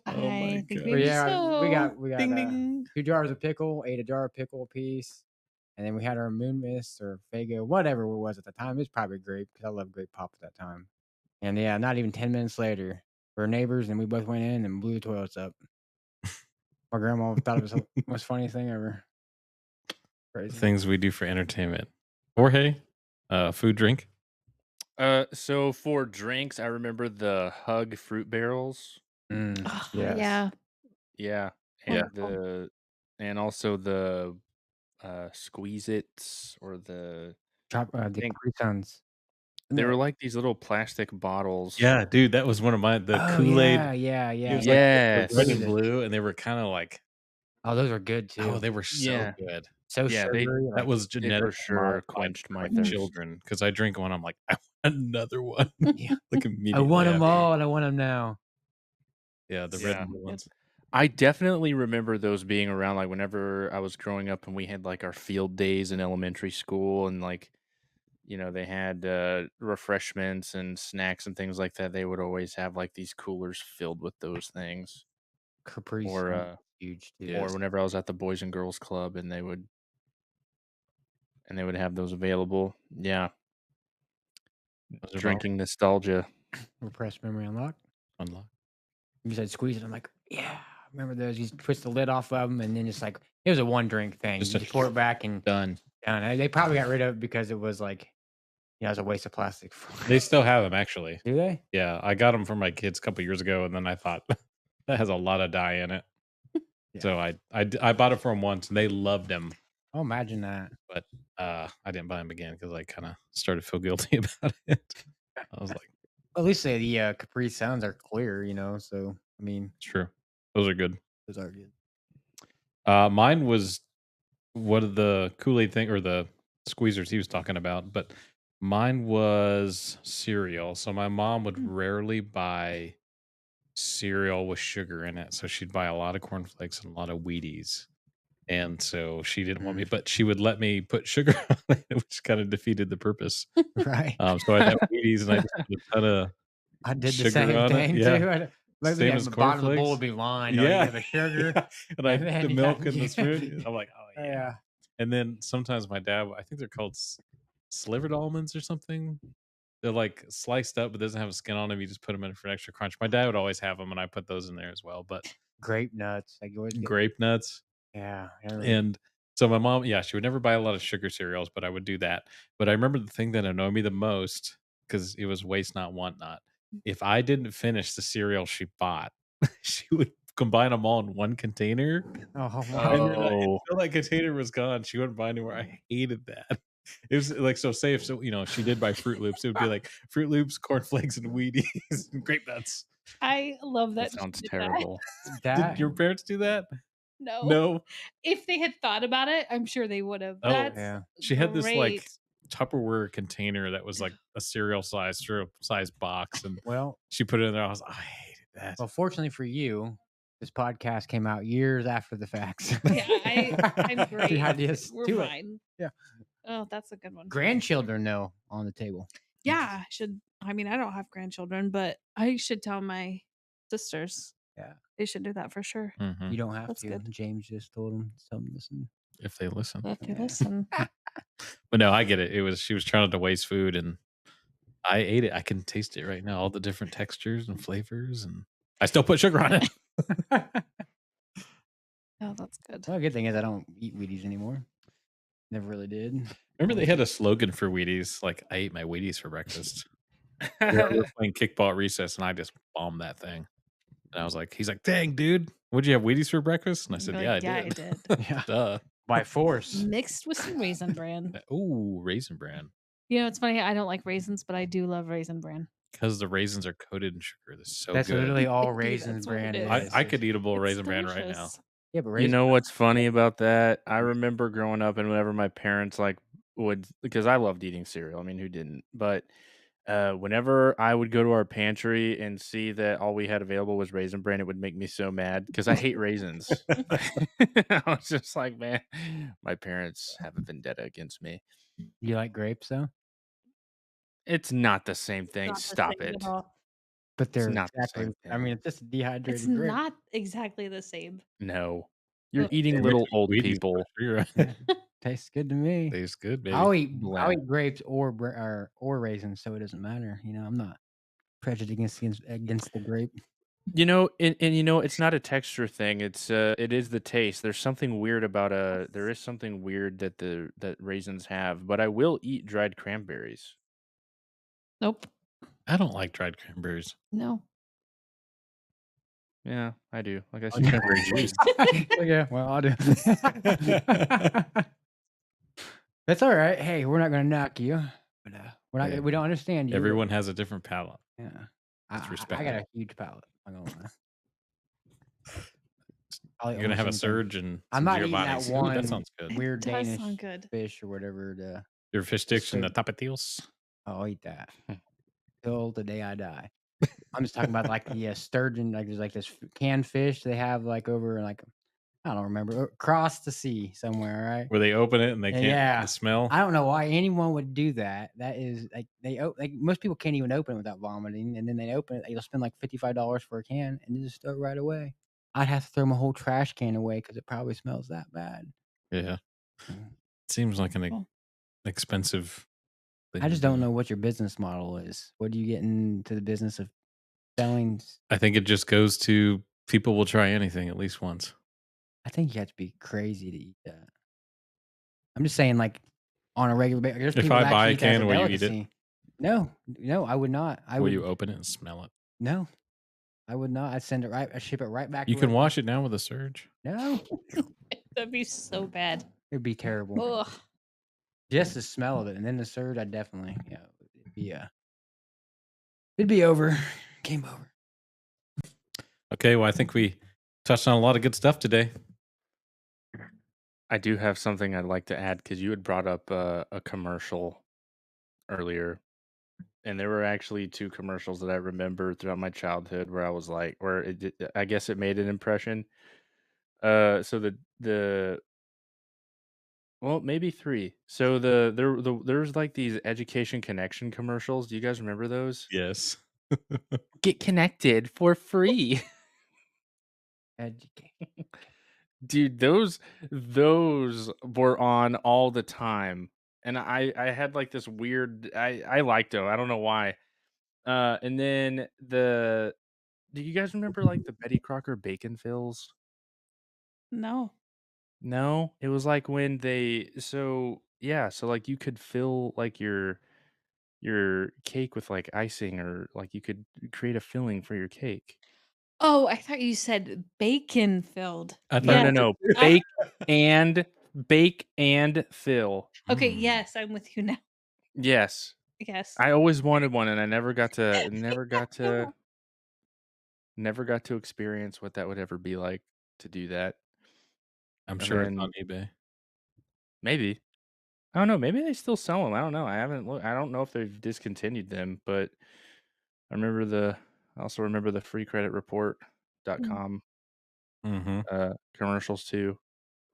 Oh my
I think
god.
maybe
yeah,
so.
we got
Ding ding.
2 jars of pickle, ate a jar of pickle apiece, and then we had our Moon Mist or Faygo, whatever it was at the time. It was probably grape because I love grape pop at that time. And yeah, not even 10 minutes later, we're neighbors and we both went in and blew the toilets up. My grandma thought it was the most funniest thing ever. Crazy.
Things we do for entertainment. Jorge, food drink.
So for drinks, I remember the Hug fruit barrels.
Oh,
Yes.
Yeah.
Yeah.
Wonderful.
And also the Squeeze Its or the
The
think-
Capri Suns.
they were like these little plastic bottles.
Yeah, dude, that was one of my the
Oh,
Kool-Aid.
Yeah.
It was
Yes.
like red and blue, and they were kind of like,
Oh, those are good too.
oh, they were so
Yeah.
good.
so
yeah, they-
sugary.
That was
They
genetic
for sure quenched my thirst.
children because I drink one. I'm like, I want another one.
Yeah.
Like
I
immediately.
want them
after.
all, and I want them now.
Yeah, the red
Yeah.
and blue ones.
I definitely remember those being around like whenever I was growing up and we had like our field days in elementary school and like they had refreshments and snacks and things like that. They would always have like these coolers filled with those things.
Capri
Or,
Suns, huge too.
Yes.
Or whenever I was at the Boys and Girls Club and they would have those available. Yeah.
Those are
Drinking nostalgia.
Repressed memory unlocked.
unlocked.
You said squeeze it. I'm like, yeah, I remember those. You twist the lid off of them, and then just like it was a one drink thing.
Just
You
a-
just pour it back and
Done.
done. They probably got rid of it because it was like, it was a waste of plastic.
They still have them actually.
Do they?
Yeah, I got them for my kids a couple years ago, and then I thought that has a lot of dye in it.
Yeah.
So I bought it for them once, and they loved them.
Oh, imagine that.
But I didn't buy them again because I kind of started to feel guilty about it. I was like,
At least the Capri Suns are clear, So I mean,
it's true. Those are good.
those are good.
Mine was what of the Kool-Aid thing or the squeezers he was talking about, but mine was cereal. So my mom would rarely buy cereal with sugar in it. So she'd buy a lot of cornflakes and a lot of Wheaties. And so she didn't want me, but she would let me put sugar on it, which kind of defeated the purpose.
Right.
So I'd have Wheaties and I just put a ton of
I did the
sugar
same
on it,
thing
yeah.
too. Like,
Same
yeah,
as
the bottom of the bowl would
cornflakes.
be lined, or you
Yeah,
have a sugar,
yeah. And I
and
put the
then you
milk
have
in the
yeah.
spoon. I'm like, oh yeah.
Yeah.
And then sometimes my dad, I think they're called slivered almonds or something. They're like sliced up, but doesn't have a skin on them. You just put them in for an extra crunch. My dad would always have them, and I put those in there as well. But
Grape nuts, like, you always get
grape nuts.
yeah, every
And so my mom, yeah, she would never buy a lot of sugar cereals, but I would do that. But I remember the thing that annoyed me the most because it was waste not, want not. If I didn't finish the cereal she bought, she would combine them all in one container.
oh, wow.
And then
Oh,
until that container was gone, she wouldn't buy anymore. I hated that. It was like, so say if she did buy Fruit Loops, it would be like Fruit Loops, cornflakes, and Wheaties and grape nuts.
I love
that
that she
sounds
did that.
terrible.
Did
That
your parents do that?
No.
No.
If they had thought about it, I'm sure they would have.
Oh,
That's
yeah.
she had this like
great.
Tupperware container that was like a cereal size box, and
well,
she put it in there. I hated that.
well, fortunately for you, this podcast came out years after the facts.
Yeah, I'm
The
great.
ideas
We're
to it.
fine.
Yeah.
Oh, that's a good one.
Grandchildren, though, on the table.
Yeah, I mean, I don't have grandchildren, but I should tell my sisters.
Yeah.
They should do that for sure.
Mhm.
You don't have
That's
to.
good.
James just told him some listen.
If they listen,
If you
Yeah.
listen.
but no, I get it. She was trying not to waste food, and I ate it. I can taste it right now, all the different textures and flavors, and I still put sugar on it.
Oh, that's good.
Well, good thing is I don't eat Wheaties anymore. Never really did.
Remember they had a slogan for Wheaties, like I ate my Wheaties for breakfast. We were playing kickball at recess, and I just bombed that thing. And I was like, he's like, dang, dude, would you have Wheaties for breakfast? And I said,
You're
yeah,
like,
I
"Yeah, I
did.
did."
Yeah.
Duh.
By force.
Mixed with some raisin bran.
Ooh, Raisin Bran.
You know, it's funny. I don't like raisins, but I do love raisin bran.
Because the raisins are coated in sugar. They're so
That's
good.
literally all
Dude,
Raisin
that's what
Bran
it
is.
is.
I could eat a bowl of
It's
Raisin Bran right now.
delicious.
Yeah, but
You
Raisin
know what's funny about that? I remember growing up and whenever my parents would because I loved eating cereal. I mean, who didn't? But whenever I would go to our pantry and see that all we had available was Raisin Bran, it would make me so mad because I hate raisins. I was just like, man, my parents have a vendetta against me.
you like grapes though?
It's not the same thing.
Not the
Stop
same
it.
at all.
But they're
not the
exactly
same
I mean,
thing.
it's just a dehydrated
It's
grape.
not exactly the same.
No. You're
Ugh.
eating
Same
little
with
old
Wheaties,
people.
you're right.
Yeah. Tastes good to me.
Tastes good, baby.
I'll eat
Bland.
grapes or raisins, so it doesn't matter. You know, I'm not prejudiced against the grape.
You know, and it's not a texture thing. It is the taste. There's something weird about there is something weird that raisins have, but I will eat dried cranberries.
Nope.
I don't like dried cranberries.
No.
Yeah, I do. Like I
I
said,
like cranberry juice.
Yeah, well, I'll do. That's all right. Hey, we're not gonna knock you, but we're not.
Yeah.
We don't understand you. but-
Everyone has a different palate.
Yeah,
It's
I got
respected.
a huge palate. I'm not gonna lie. I'll eat
You're gonna have a
almost anything.
surge and
I'm
some
not
zero
eating that
bodies. Ooh,
one
that sounds good.
weird
It does
Danish
sound good.
fish or whatever.
Your fish sticks and the
food.
tapatios.
I'll eat that till the day I die. I'm just talking about like the sturgeon. Like there's like this canned fish they have like over like I don't remember across the sea somewhere, right?
Where they open it and they can't
Yeah.
the smell.
I don't know why anyone would do that. That is like like most people can't even open it without vomiting, and then they open it. They'll spend like $55 for a can and just throw it right away. I'd have to throw my whole trash can away because it probably smells that bad.
Yeah.
Mm.
It seems like an
Cool.
expensive thing.
I just
to
don't
do.
know what your business model is. What do you get into the business of selling?
I think it just goes to people will try anything at least once.
I think you have to be crazy to eat that. I'm just saying, like on a regular basis. There's
If
people
I
that
buy
actually
a
eat that as
can, will you eat it?
delicacy. No, I would not. I
Will
would
you open it and smell it?
no, I would not. I'd send it right. I ship it right back.
You
to
can
where-
wash it down with a surge.
No,
That'd be so bad.
it'd be terrible.
Ugh.
Just the smell of it, and then the surge. I definitely, it'd be over. Game over.
Okay, well, I think we touched on a lot of good stuff today.
I do have something I'd like to add because you had brought up a commercial earlier, and there were actually two commercials that I remember throughout my childhood where I was like, I guess it made an impression. So well, maybe three. So there's like these education connection commercials. Do you guys remember those?
Yes.
Get connected for free.
Educate.
Dude, those were on all the time. And I had like this weird I liked them. I don't know why. And then do you guys remember like the Betty Crocker bacon fills?
No.
No, it was like when they so yeah, so like you could fill like your cake with like icing or like you could create a filling for your cake.
Oh, I thought you said bacon filled.
I
No,
thought
no,
Yes.
you
no.
did
I
Bake and fill.
Okay,
Mm.
yes, I'm with you now.
Yes.
Yes.
I always wanted one and I
No.
never got to experience what that would ever be like to do that.
I'm
And
sure it's on
then
eBay.
maybe I don't know, maybe they still sell them. I don't know. I don't know if they've discontinued them, but I also remember the
Mm.
freecreditreport.com
Mhm.
commercials too,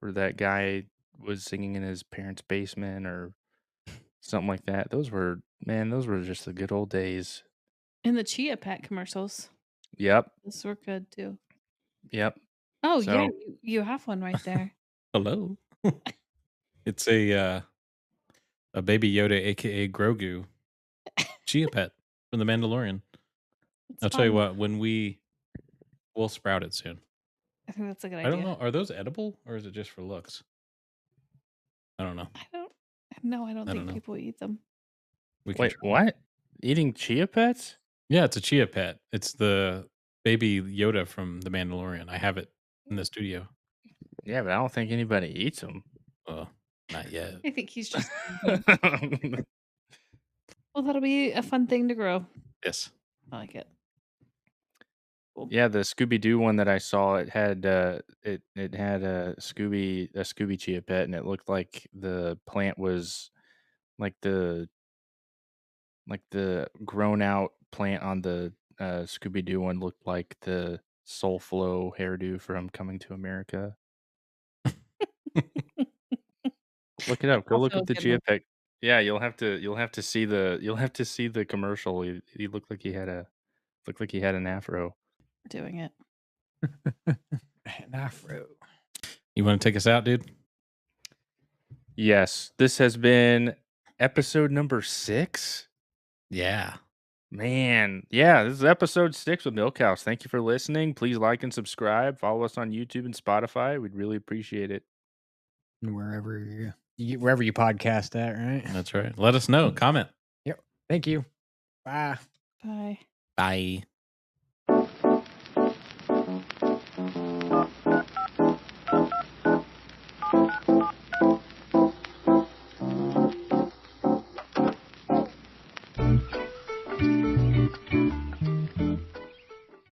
where that guy was singing in his parents' basement or something like that. Those were just the good old days.
And the Chia Pet commercials.
Yep.
Those were good too.
Yep.
Oh, yeah,
So
you have one right there.
Hello. It's a Baby Yoda, aka Grogu, Chia Pet from The Mandalorian.
It's
I'll tell you
fun.
what, we'll sprout it soon.
I think that's a good
I don't
idea.
know, are those edible or is it just for looks? I don't know.
I don't
I don't
think
know.
people eat them.
We can
wait,
try.
what? Eating chia pets?
Yeah, it's a Chia Pet. It's the Baby Yoda from The Mandalorian. I have it in the studio.
Yeah, but I don't think anybody eats them.
Well, not yet.
I think he's just Well, that'll be a fun thing to grow.
Yes.
I like it. Cool.
Yeah, the Scooby Doo one that I saw, it had it had a Scooby chia pet, and it looked like the plant was like the grown out plant on the Scooby Doo one looked like the Soul Flow hairdo from Coming to America. Look it up.
That's
Go look
also a
up the
good one.
chia pet. Yeah, you'll have to see the commercial. He looked like he had an afro.
We're doing it.
An afro.
You want to take us out, dude?
Yes, this has been episode number 6.
Yeah.
Man, yeah, this is episode 6 with Milkhouse. Thank you for listening. Please like and subscribe. Follow us on YouTube and Spotify. We'd really appreciate it.
Wherever wherever you podcast at, right?
That's right. Let us know. Comment.
Yep. Thank you. Bye.
Bye.
Bye.